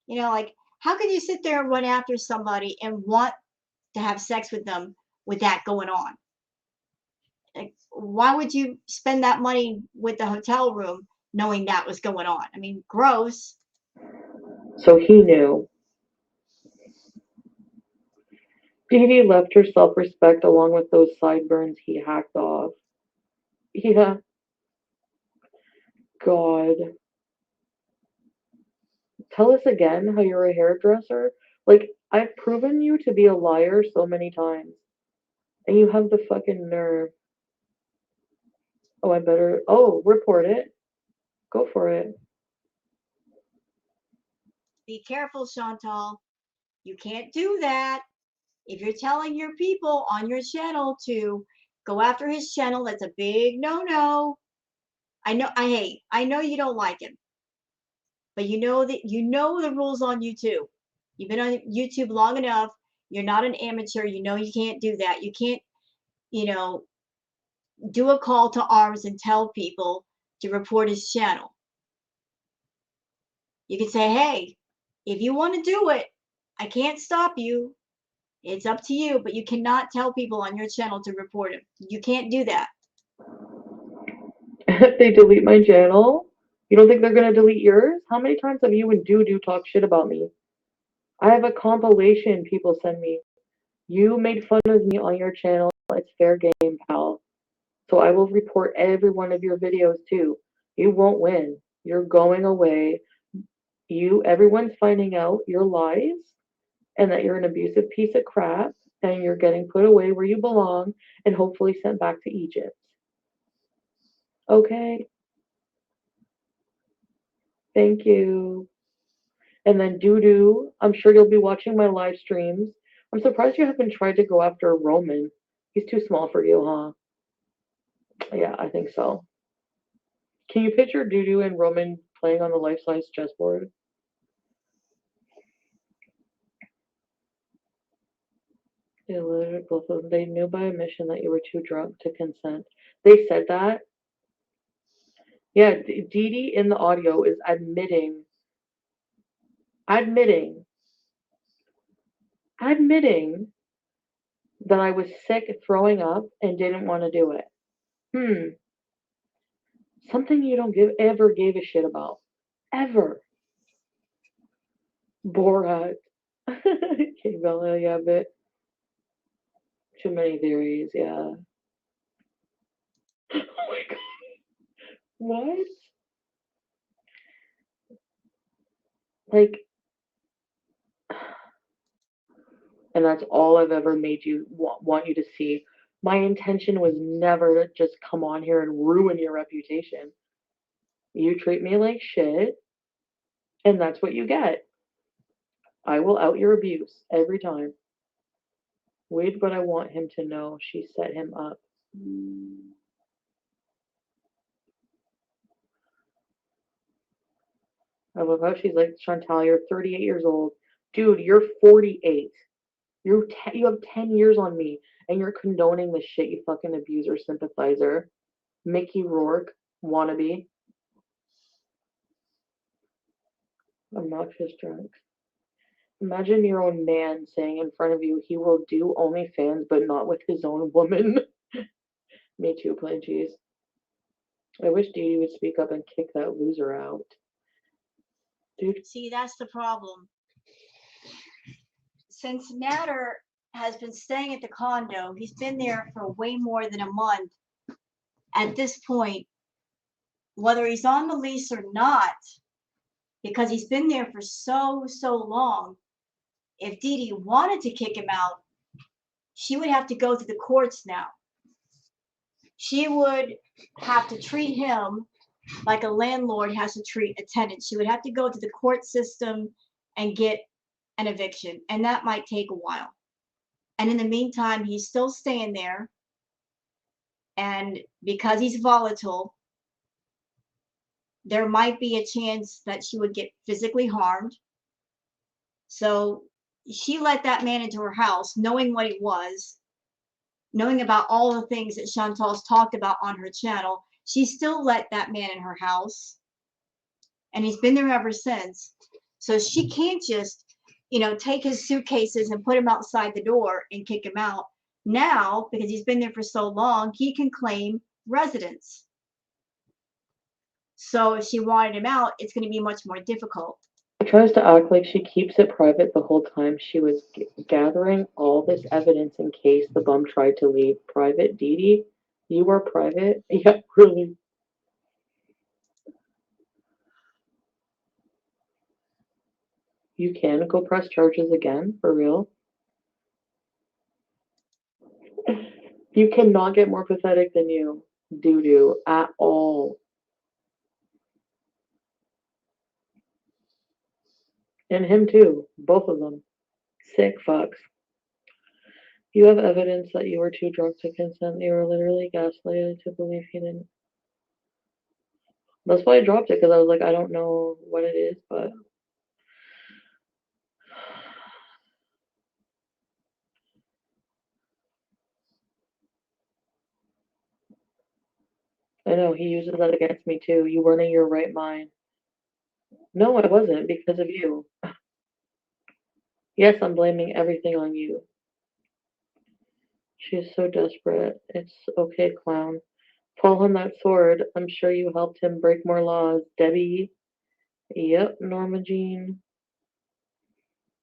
like how could you sit there and run after somebody and want to have sex with them with that going on? Like, why would you spend that money with the hotel room knowing that was going on? I mean, gross. So he knew. Dee Dee left her self respect along with those sideburns he hacked off. Yeah. God. Tell us again how you're a hairdresser. Like, I've proven you to be a liar so many times. And you have the fucking nerve. Oh, I better. Oh, report it. Go for it. Be careful, Chantal. You can't do that. If you're telling your people on your channel to go after his channel, that's a big no-no. I know you don't like him, but you know the rules on YouTube. You've been on YouTube long enough. You're not an amateur. You know you can't do that. You can't, you know, do a call to arms and tell people to report his channel. You can say, hey, if you want to do it, I can't stop you. It's up to you, but you cannot tell people on your channel to report him. You can't do that. If they delete my channel, you don't think they're gonna delete yours? How many times have you and Doo talk shit about me? I have a compilation people send me. You made fun of me on your channel It's fair game, pal. So I will report every one of your videos too. You won't win. You're going away. Everyone's finding out your lies and that you're an abusive piece of crap and you're getting put away where you belong and hopefully sent back to Egypt. Okay? Thank you. And then Doo, I'm sure you'll be watching my live streams. I'm surprised you haven't tried to go after Roman. He's too small for you, huh? Yeah, I think so. Can you picture Doo and Roman playing on the life-size chessboard? They literally both of them. They knew by omission that you were too drunk to consent. They said that. Yeah, Dee Dee in the audio is admitting that I was sick, throwing up, and didn't want to do it. Something you don't ever gave a shit about. Ever. Borat. Okay, Bella, yeah, but too many theories, yeah. Oh my god. What? Like, and that's all I've ever made you want you to see. My intention was never to just come on here and ruin your reputation. You treat me like shit, and that's what you get. I will out your abuse every time. Wait, but I want him to know she set him up. I love how she's like, Chantal, you're 38 years old. Dude, you're 48. You have 10 years on me, and you're condoning the shit, you fucking abuser sympathizer. Mickey Rourke wannabe. Obnoxious drunk. Imagine your own man saying in front of you he will do OnlyFans, but not with his own woman. Me too, plain cheese. I wish Dee Dee would speak up and kick that loser out. Dude. See, that's the problem. Since Natter has been staying at the condo, he's been there for way more than a month. At this point, whether he's on the lease or not, because he's been there for so long, if Dee Dee wanted to kick him out, she would have to go to the courts now. She would have to treat him like a landlord has to treat a tenant. She would have to go to the court system and get an eviction, and that might take a while. And in the meantime, he's still staying there. And because he's volatile, there might be a chance that she would get physically harmed. So she let that man into her house, knowing what he was, knowing about all the things that Chantal's talked about on her channel. She still let that man in her house, and he's been there ever since. So she can't just, take his suitcases and put him outside the door and kick him out. Now, because he's been there for so long, he can claim residence. So if she wanted him out, it's going to be much more difficult. She tries to act like she keeps it private the whole time. She was gathering all this evidence in case the bum tried to leave. Private, Dee Dee? You are private? Yeah, really. You can go press charges again? For real? You cannot get more pathetic than you, Doo at all. And him too. Both of them. Sick fucks. You have evidence that you were too drunk to consent. You were literally gaslighted to believe he didn't. That's why I dropped it, because I was like, I don't know what it is, but I know he uses that against me too. You weren't in your right mind. No, I wasn't, because of you. Yes, I'm blaming everything on you. She is so desperate. It's okay, clown. Pull him that sword. I'm sure you helped him break more laws. Debbie. Yep, Norma Jean.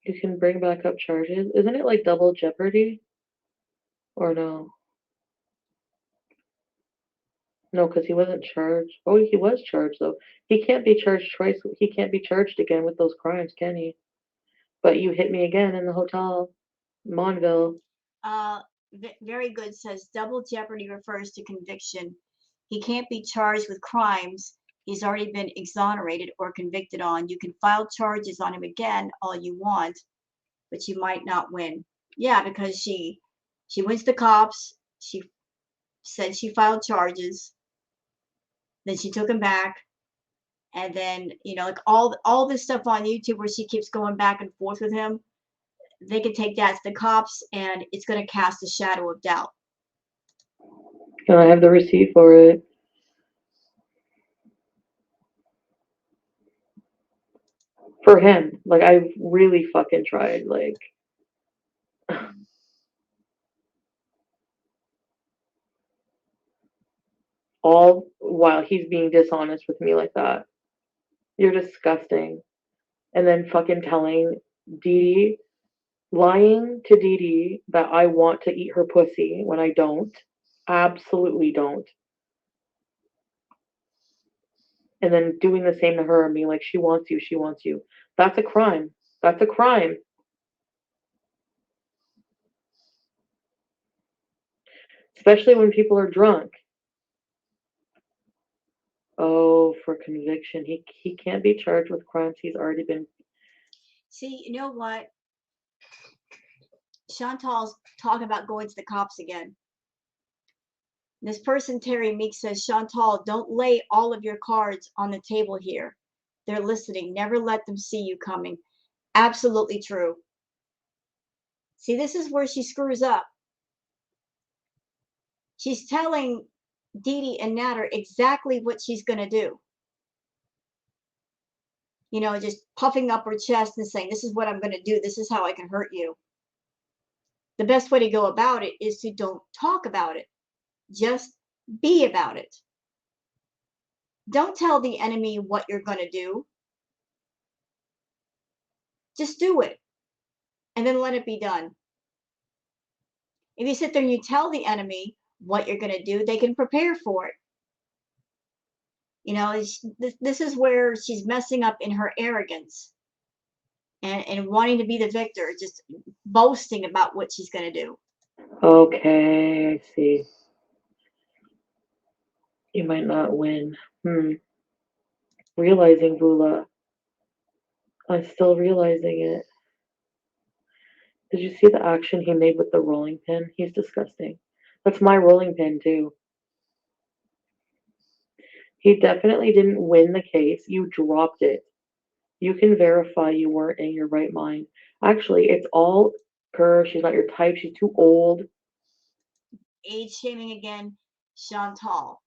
You can bring back up charges. Isn't it like double jeopardy? Or no? No, because he wasn't charged. Oh, he was charged though. He can't be charged twice. He can't be charged again with those crimes, can he? But you hit me again in the hotel, Monville. Very good says double jeopardy refers to conviction. He can't be charged with crimes he's already been exonerated or convicted on. You can file charges on him again all you want, but you might not win. Yeah, because she went to the cops. She said she filed charges. Then she took him back, and then like all this stuff on YouTube where she keeps going back and forth with him. They can take that to the cops, and it's going to cast a shadow of doubt. Can I have the receipt for it? For him. Like, I've really fucking tried. Like, all while he's being dishonest with me like that. You're disgusting. And then fucking telling Dee Dee, lying to Dee Dee that I want to eat her pussy when I don't. Absolutely don't. And then doing the same to her and being like, she wants you, she wants you. That's a crime. That's a crime. Especially when people are drunk. Oh, for conviction. He can't be charged with crimes he's already been. See, you know what? Chantal's talking about going to the cops again. This person, Terry Meek, says, Chantal, don't lay all of your cards on the table here. They're listening. Never let them see you coming. Absolutely true. See, this is where she screws up. She's telling Dee Dee and Natter exactly what she's going to do. Just puffing up her chest and saying, this is what I'm going to do. This is how I can hurt you. The best way to go about it is to don't talk about it. Just be about it. Don't tell the enemy what you're going to do. Just do it. And then let it be done. If you sit there and you tell the enemy what you're going to do, they can prepare for it. This is where she's messing up in her arrogance and wanting to be the victor, just boasting about what she's going to do. Okay, I see. You might not win. Realizing, Vula. I'm still realizing it. Did you see the action he made with the rolling pin? He's disgusting. That's my rolling pin, too. He definitely didn't win the case. You dropped it. You can verify you weren't in your right mind. Actually, it's all her. She's not your type. She's too old. Age shaming again, Chantal.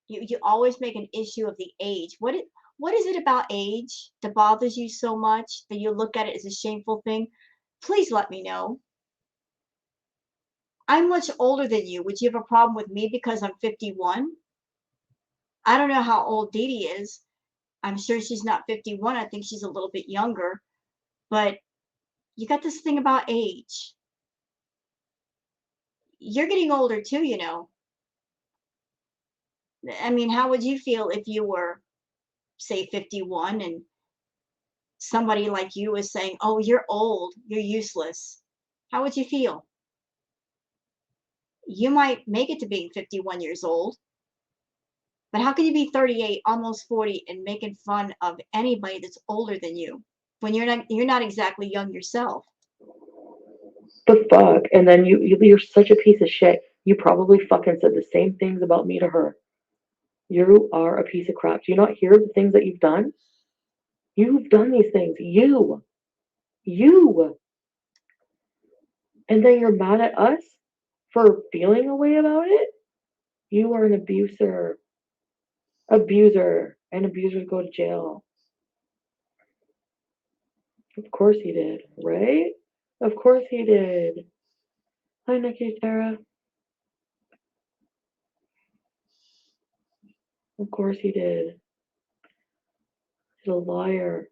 You always make an issue of the age. What is it about age that bothers you so much that you look at it as a shameful thing? Please let me know. I'm much older than you. Would you have a problem with me because I'm 51? I don't know how old Dee Dee is. I'm sure she's not 51. I think she's a little bit younger. But you got this thing about age. You're getting older too. I mean, how would you feel if you were, say, 51 and somebody like you was saying, oh, you're old, you're useless? How would you feel? You might make it to being 51 years old, but how can you be 38, almost 40, and making fun of anybody that's older than you when you're not exactly young yourself? The fuck? And then you're such a piece of shit. You probably fucking said the same things about me to her. You are a piece of crap. Do you not hear the things that you've done? You've done these things. You. And then you're mad at us for feeling a way about it? You are an abuser. Abuser. And abusers go to jail. Of course he did, right? Of course he did. Hi, Nikki, Tara. Of course he did. He's a liar.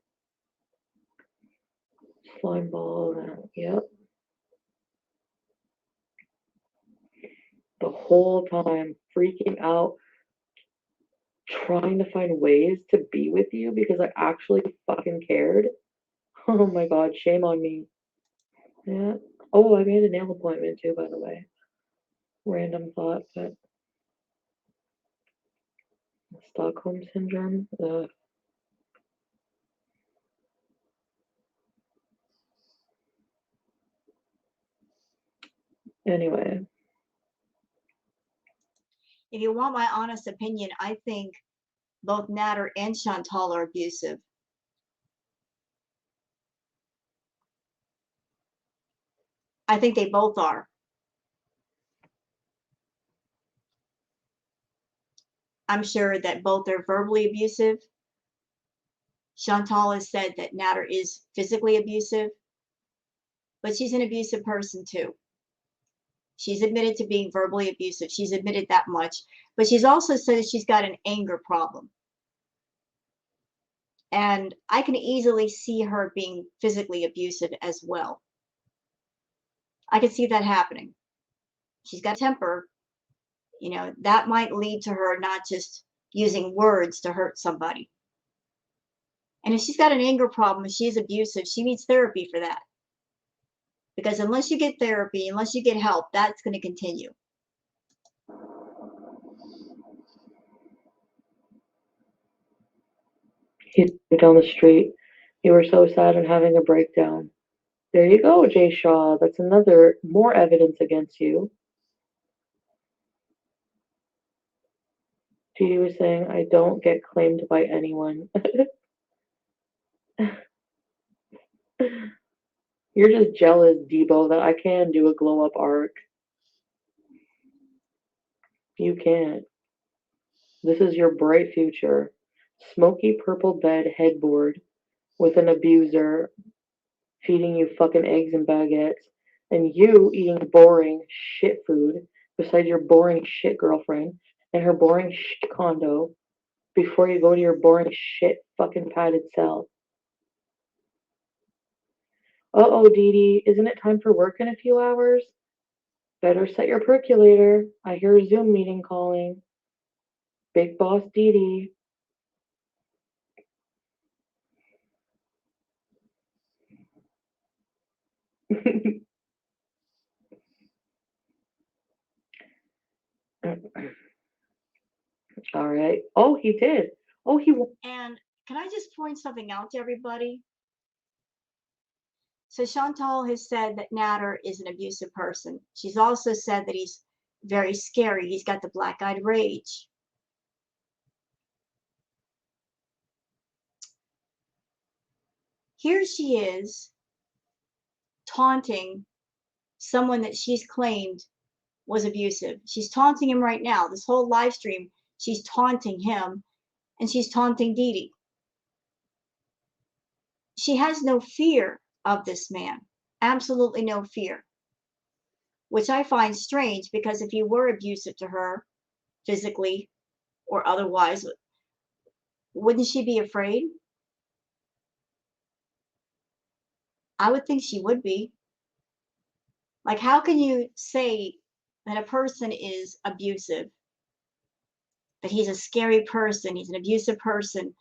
Slime ball. Yep. The whole time freaking out, trying to find ways to be with you because I actually fucking cared. Oh my god, shame on me. Yeah. Oh, I made a nail appointment too, by the way. Random thought, but Stockholm syndrome. Ugh. Anyway, If you want my honest opinion, I think both Natter and Chantal are abusive. I think they both are. I'm sure that both are verbally abusive. Chantal has said that Natter is physically abusive, but she's an abusive person too. She's admitted to being verbally abusive. She's admitted that much, but she's also said that she's got an anger problem. And I can easily see her being physically abusive as well. I can see that happening. She's got a temper, that might lead to her not just using words to hurt somebody. And if she's got an anger problem and she's abusive, she needs therapy for that. Because unless you get therapy, unless you get help, that's going to continue. he's down the street. You were so sad and having a breakdown. There you go, Jay Shaw. That's more evidence against you. Dee was saying, I don't get claimed by anyone. You're just jealous, Debo, that I can do a glow up arc. You can't. This is your bright future. Smoky purple bed headboard with an abuser feeding you fucking eggs and baguettes, and you eating boring shit food beside your boring shit girlfriend and her boring shit condo before you go to your boring shit fucking padded cell. Uh-oh, Dee Dee, isn't it time for work in a few hours? Better set your percolator. I hear a Zoom meeting calling. Big boss Dee Dee. All right. Oh, he did. Oh, And can I just point something out to everybody? So Chantal has said that Natter is an abusive person. She's also said that he's very scary. He's got the black-eyed rage. Here she is taunting someone that she's claimed was abusive. She's taunting him right now. This whole live stream, she's taunting him and she's taunting Dee Dee. She has no fear of this man. Absolutely no fear. Which I find strange because if he were abusive to her, physically or otherwise, wouldn't she be afraid? I would think she would be. Like, how can you say that a person is abusive, that he's a scary person, he's an abusive person,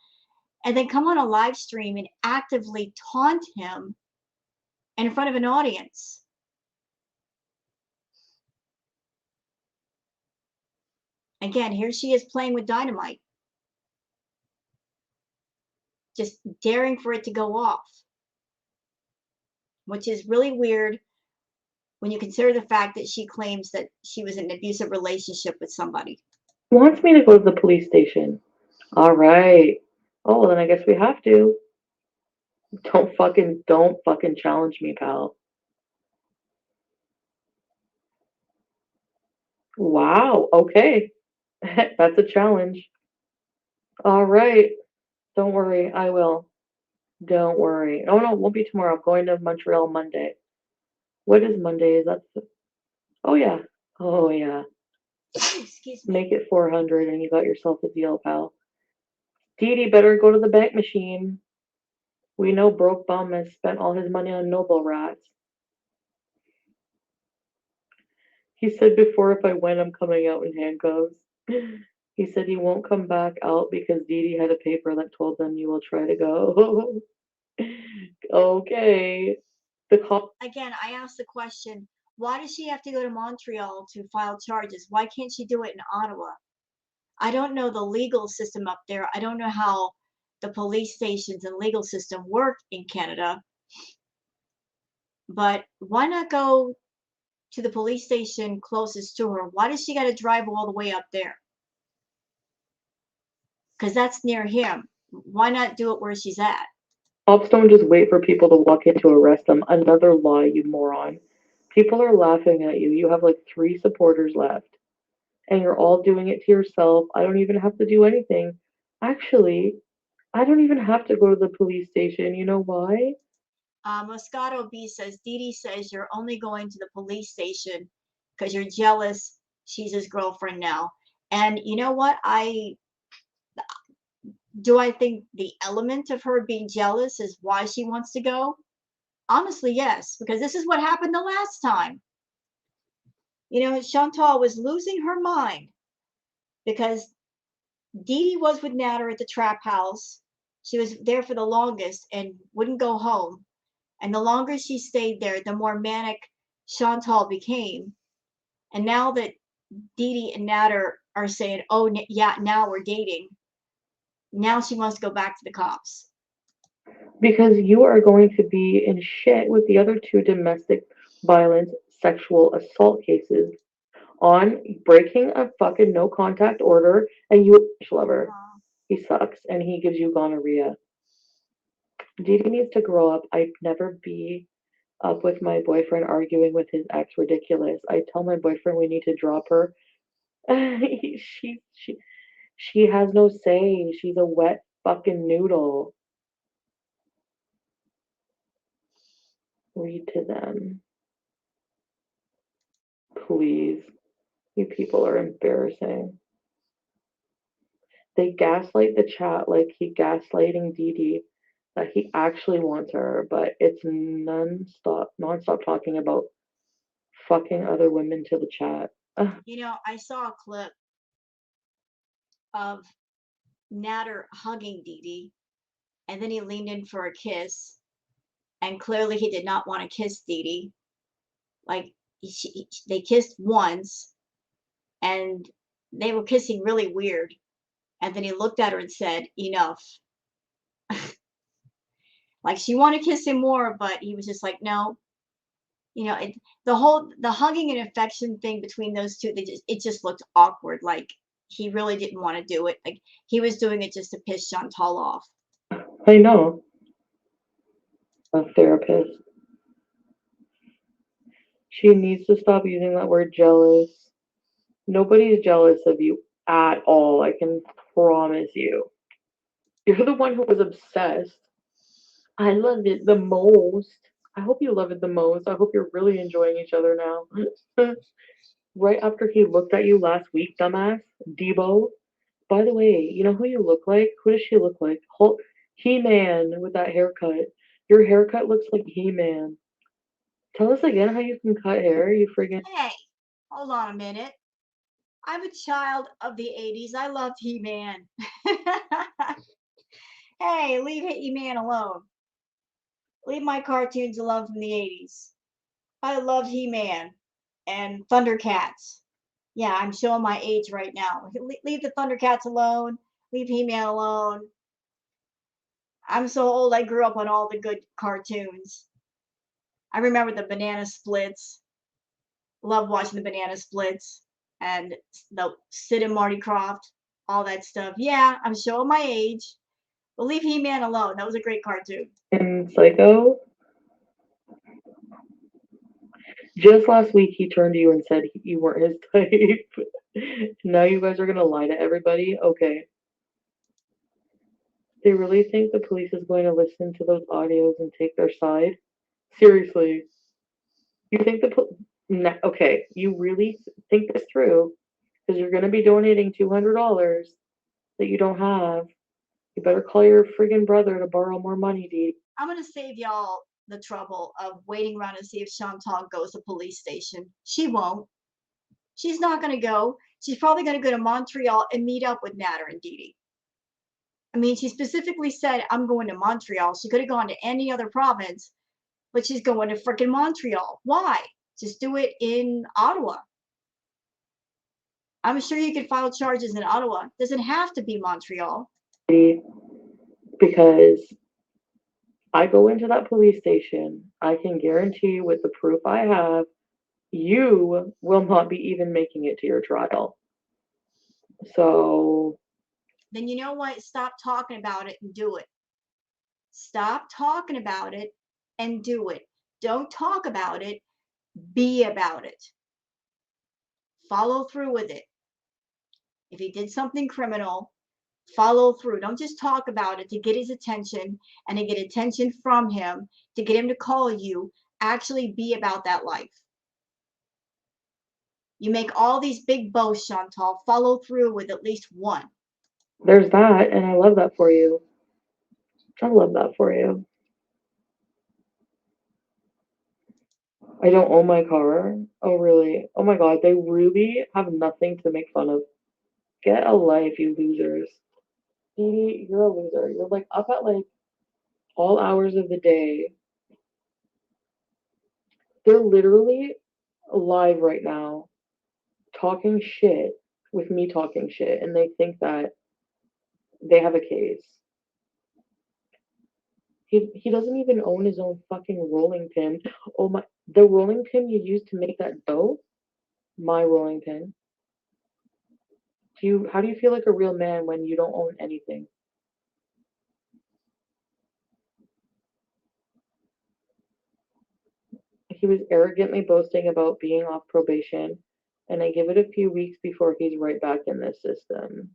and then come on a live stream and actively taunt him in front of an audience? Again, here she is playing with dynamite, just daring for it to go off, which is really weird when you consider the fact that she claims that she was in an abusive relationship with somebody. wants me to go to the police station. All right. Oh, well, then I guess we have to. Don't fucking challenge me, pal. Wow. Okay. That's a challenge. All right. Don't worry. I will. Don't worry. Oh, no, it won't be tomorrow. I'm going to Montreal Monday. What is Monday? Is that? Oh, yeah. Oh, yeah. Excuse me. Make it 400 and you got yourself a deal, pal. Dee Dee better go to the bank machine. We know broke bum has spent all his money on Noble Rats. He said before if I win, I'm coming out in handcuffs. He said he won't come back out because Dee Dee had a paper that told them you will try to go. Okay. The cop. Again, I asked the question, why does she have to go to Montreal to file charges? Why can't she do it in Ottawa? I don't know the legal system up there. I don't know how the police stations and legal system work in Canada. But why not go to the police station closest to her? Why does she got to drive all the way up there? Because that's near him. Why not do it where she's at? Cops don't just wait for people to walk in to arrest them. Another lie, you moron. People are laughing at you. You have like 3 supporters left. And you're all doing it to yourself. I don't even have to do anything. Actually, I don't even have to go to the police station. You know why? Moscato B says, Dee Dee says you're only going to the police station because you're jealous she's his girlfriend now. And you know what? I think the element of her being jealous is why she wants to go? Honestly, yes, because this is what happened the last time. You know, Chantal was losing her mind because Dee Dee was with Natter at the trap house. She was there for the longest and wouldn't go home. And the longer she stayed there, the more manic Chantal became. And now that Dee Dee and Natter are saying, oh, yeah, now we're dating, now she wants to go back to the cops. Because you are going to be in shit with the other 2 domestic violence sexual assault cases on breaking a fucking no contact order and you a lover. He sucks and he gives you gonorrhea. Didi needs to grow up. I'd never be up with my boyfriend arguing with his ex. Ridiculous. I tell my boyfriend we need to drop her. She has no say. She's a wet fucking noodle. Read to them, please. You people are embarrassing. They gaslight the chat like he gaslighting Dee Dee that he actually wants her, but it's non-stop talking about fucking other women to the chat. Ugh. You know, I saw a clip of Natter hugging Dee Dee, and then he leaned in for a kiss, and clearly he did not want to kiss Dee Dee. Like, they kissed once, and they were kissing really weird. And then he looked at her and said, enough. Like, she wanted to kiss him more, but he was just like, no. You know, the hugging and affection thing between those two, it just looked awkward. Like, he really didn't want to do it. Like, he was doing it just to piss Chantal off. I know. A therapist. She needs to stop using that word jealous. Nobody's jealous of you at all. I can promise you. You're the one who was obsessed. I loved it the most. I hope you love it the most. I hope you're really enjoying each other now. Right after he looked at you last week, dumbass, Debo. By the way, you know who you look like? Who does she look like? He-Man with that haircut. Your haircut looks like He-Man. Tell us again how you can cut hair, you friggin'. Hey, hold on a minute. I'm a child of the 80s. I loved He-Man. Hey, leave He-Man alone. Leave my cartoons alone from the 80s. I loved He-Man and Thundercats. Yeah, I'm showing my age right now. Leave the Thundercats alone. Leave He-Man alone. I'm so old, I grew up on all the good cartoons. I remember the Banana Splits. Love watching the Banana Splits and the Sid and Marty Krofft, all that stuff. Yeah, I'm showing my age. But leave He-Man alone. That was a great cartoon. And Psycho. Just last week he turned to you and said you weren't his type. Now you guys are gonna lie to everybody? Okay. They really think the police is going to listen to those audios and take their side? Seriously. You think okay, you really think this through because you're going to be donating $200 that you don't have. You better call your friggin' brother to borrow more money, Dee. I'm going to save y'all the trouble of waiting around to see if Chantal goes to the police station. She won't. She's not going to go. she's probably going to go to Montreal and meet up with Natter and Dee Dee. I mean, she specifically said, I'm going to Montreal. She could have gone to any other province, but she's going to freaking Montreal. Why? Just do it in Ottawa. I'm sure you could file charges in Ottawa. Doesn't have to be Montreal. Because I go into that police station, I can guarantee you with the proof I have, you will not be even making it to your trial. So Then you know what? Stop talking about it and do it. Stop talking about it and do it. Don't talk about it. Be about it. Follow through with it. If he did something criminal, follow through. Don't just talk about it to get his attention and to get attention from him, to get him to call you. Actually be about that life. You make all these big boasts, Chantal. Follow through with at least one. there's that, and I love that for you. I love that for you. I don't own my car. Oh, really? Oh my God, they really have nothing to make fun of. Get a life, you losers. Dee Dee, you're a loser. You're like up at like all hours of the day. They're literally live right now talking shit with me talking shit, and they think that they have a case. He doesn't even own his own fucking rolling pin. Oh my, the rolling pin you used to make that dough? My rolling pin. How do you feel like a real man when you don't own anything? He was arrogantly boasting about being off probation, and I give it a few weeks before he's right back in this system.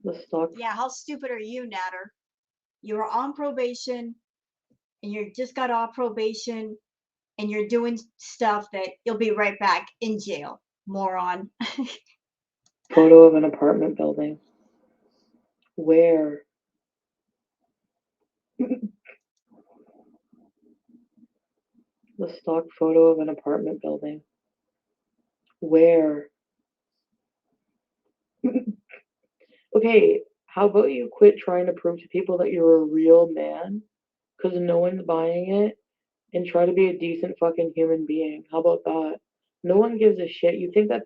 The stock. Yeah, how stupid are you, Natter? You were on probation and you just got off probation and you're doing stuff that you'll be right back in jail, moron. Photo of an apartment building. Where? The stock photo of an apartment building. Where? Okay, how about you quit trying to prove to people that you're a real man? Because no one's buying it, and try to be a decent fucking human being. How about that? No one gives a shit. You think that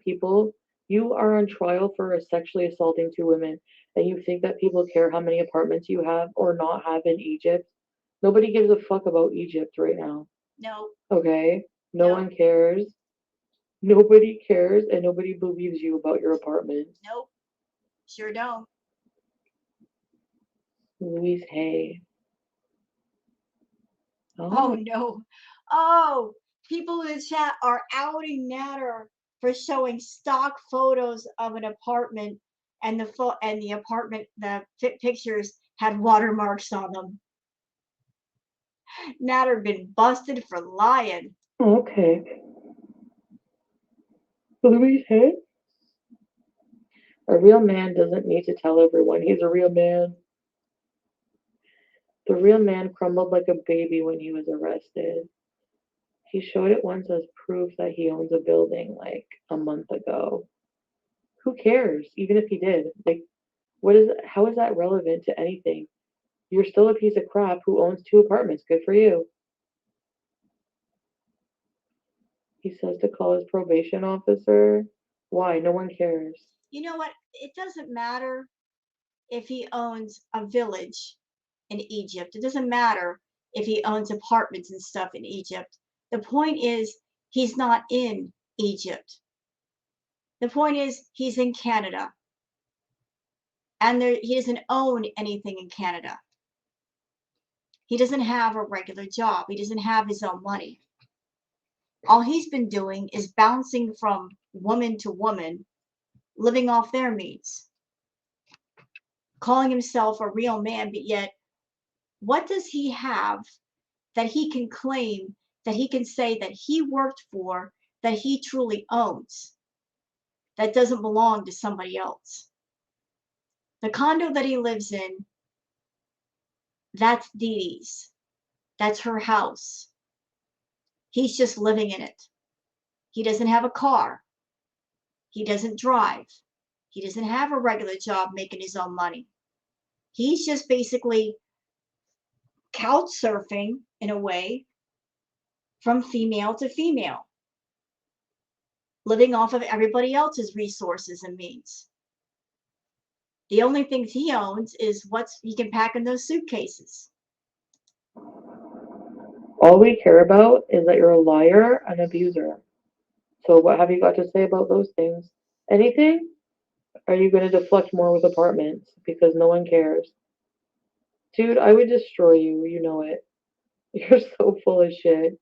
you are on trial for sexually assaulting two women, and you think that people care how many apartments you have or not have in Egypt? Nobody gives a fuck about Egypt right now. No. Okay? No Nope. one cares. Nobody cares, and nobody believes you about your apartments. Nope. Sure don't. Louise Hay. Oh no. Oh, people in the chat are outing Natter for showing stock photos of an apartment, and the apartment, the pictures had watermarks on them. Natter been busted for lying. Okay. Louise Hay? A real man doesn't need to tell everyone he's a real man. The real man crumbled like a baby when he was arrested. He showed it once as proof that he owns a building like a month ago. Who cares? Even if he did. Like, how is that relevant to anything? You're still a piece of crap who owns 2 apartments. Good for you. He says to call his probation officer. Why? No one cares. You know what? It doesn't matter if he owns a village in Egypt. It doesn't matter if he owns apartments and stuff in Egypt. The point is, he's not in Egypt. The point is, he's in Canada. And he doesn't own anything in Canada. He doesn't have a regular job. He doesn't have his own money. All he's been doing is bouncing from woman to woman, living off their means, calling himself a real man, but yet, what does he have that he can claim, that he can say that he worked for, that he truly owns, that doesn't belong to somebody else? The condo that he lives in, that's Dee Dee's. That's her house. He's just living in it. He doesn't have a car. He doesn't drive. He doesn't have a regular job making his own money. He's just basically couch surfing in a way from female to female, living off of everybody else's resources and means. The only things he owns is what he can pack in those suitcases. All we care about is that you're a liar and abuser. So what have you got to say about those things? Anything? Are you going to deflect more with apartments because no one cares? Dude, I would destroy you. You know it. You're so full of shit.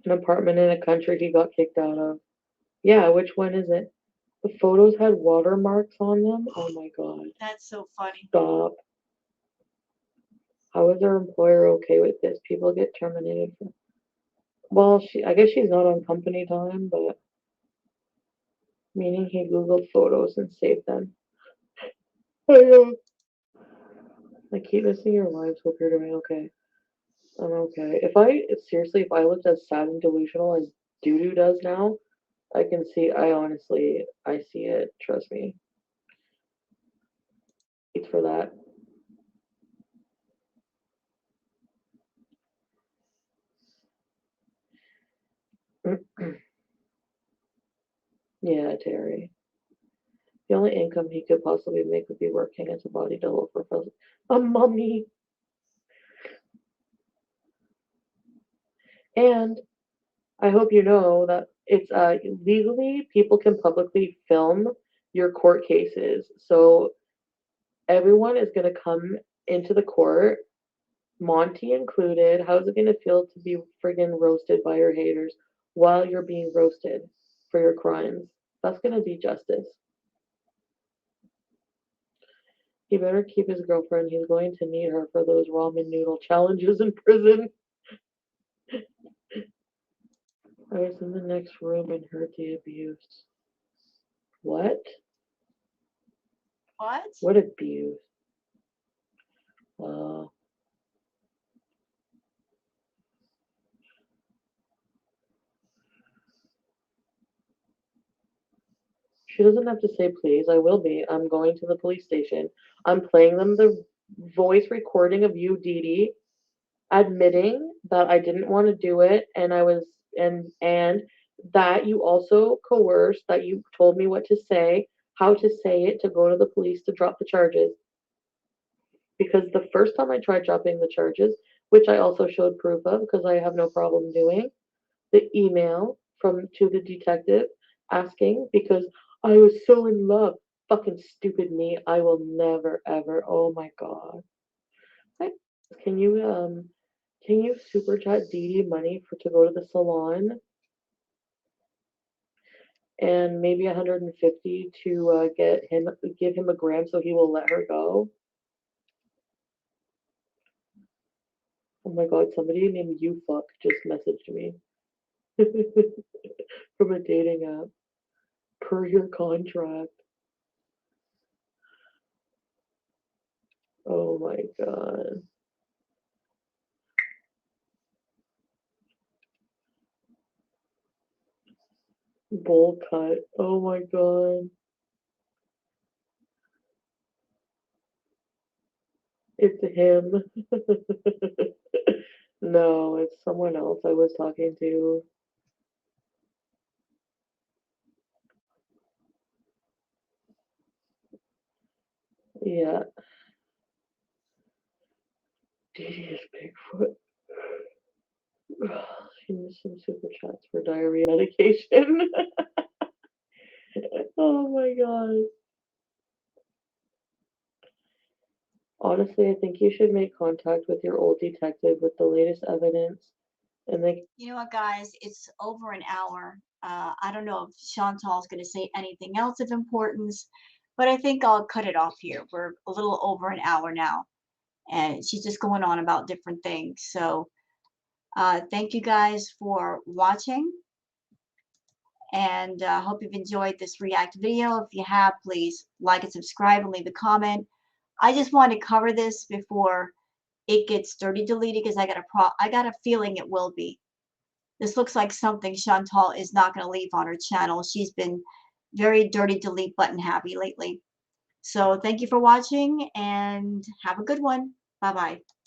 An apartment in a country he got kicked out of. Yeah, which one is it? The photos had watermarks on them? Oh my god. That's so funny. Stop. How is our employer okay with this? People get terminated for. Well, I guess she's not on company time, but meaning he Googled photos and saved them. I keep missing your lives. Hope you're doing okay. I'm okay. Seriously, if I looked as sad and delusional as Doodoo does now, I see it. Trust me. Thanks for that. Yeah, Terry. The only income he could possibly make would be working as a body double for a mummy. And I hope you know that it's legally people can publicly film your court cases. So everyone is going to come into the court, Monty included. How's it going to feel to be friggin' roasted by your haters while you're being roasted for your crimes? That's going to be justice. He better keep his girlfriend. He's going to need her for those ramen noodle challenges in prison. I was in the next room and heard the abuse. What? What? What abuse? She doesn't have to say please. I will be. I'm going to the police station. I'm playing them the voice recording of you, Dee Dee, admitting that I didn't want to do it and I was and that you also coerced, that you told me what to say, how to say it to go to the police to drop the charges. Because the first time I tried dropping the charges, which I also showed proof of because I have no problem doing, the email to the detective asking because I was so in love. Fucking stupid me. I will never ever. Oh my god. Can you super chat Dee Dee money to go to the salon and maybe 150 to give him a gram so he will let her go? Oh my god, somebody named You Fuck just messaged me from a dating app per your contract. Oh my god. Bowl cut. Oh my god. It's him. No, it's someone else I was talking to. Yeah. Dee Dee is Bigfoot. She missed some super chats for diarrhea medication. Oh my god. Honestly, I think you should make contact with your old detective with the latest evidence. And You know what, guys? It's over an hour. I don't know if Chantal's going to say anything else of importance, but I think I'll cut it off here. We're a little over an hour now, and she's just going on about different things. So thank you guys for watching, and hope you've enjoyed this React video. If you have, please like and subscribe and leave a comment. I just wanted to cover this before it gets dirty deleted because I got a feeling it will be. This looks like something Chantal is not going to leave on her channel. She's been very dirty delete button happy lately. So thank you for watching and have a good one. Bye bye.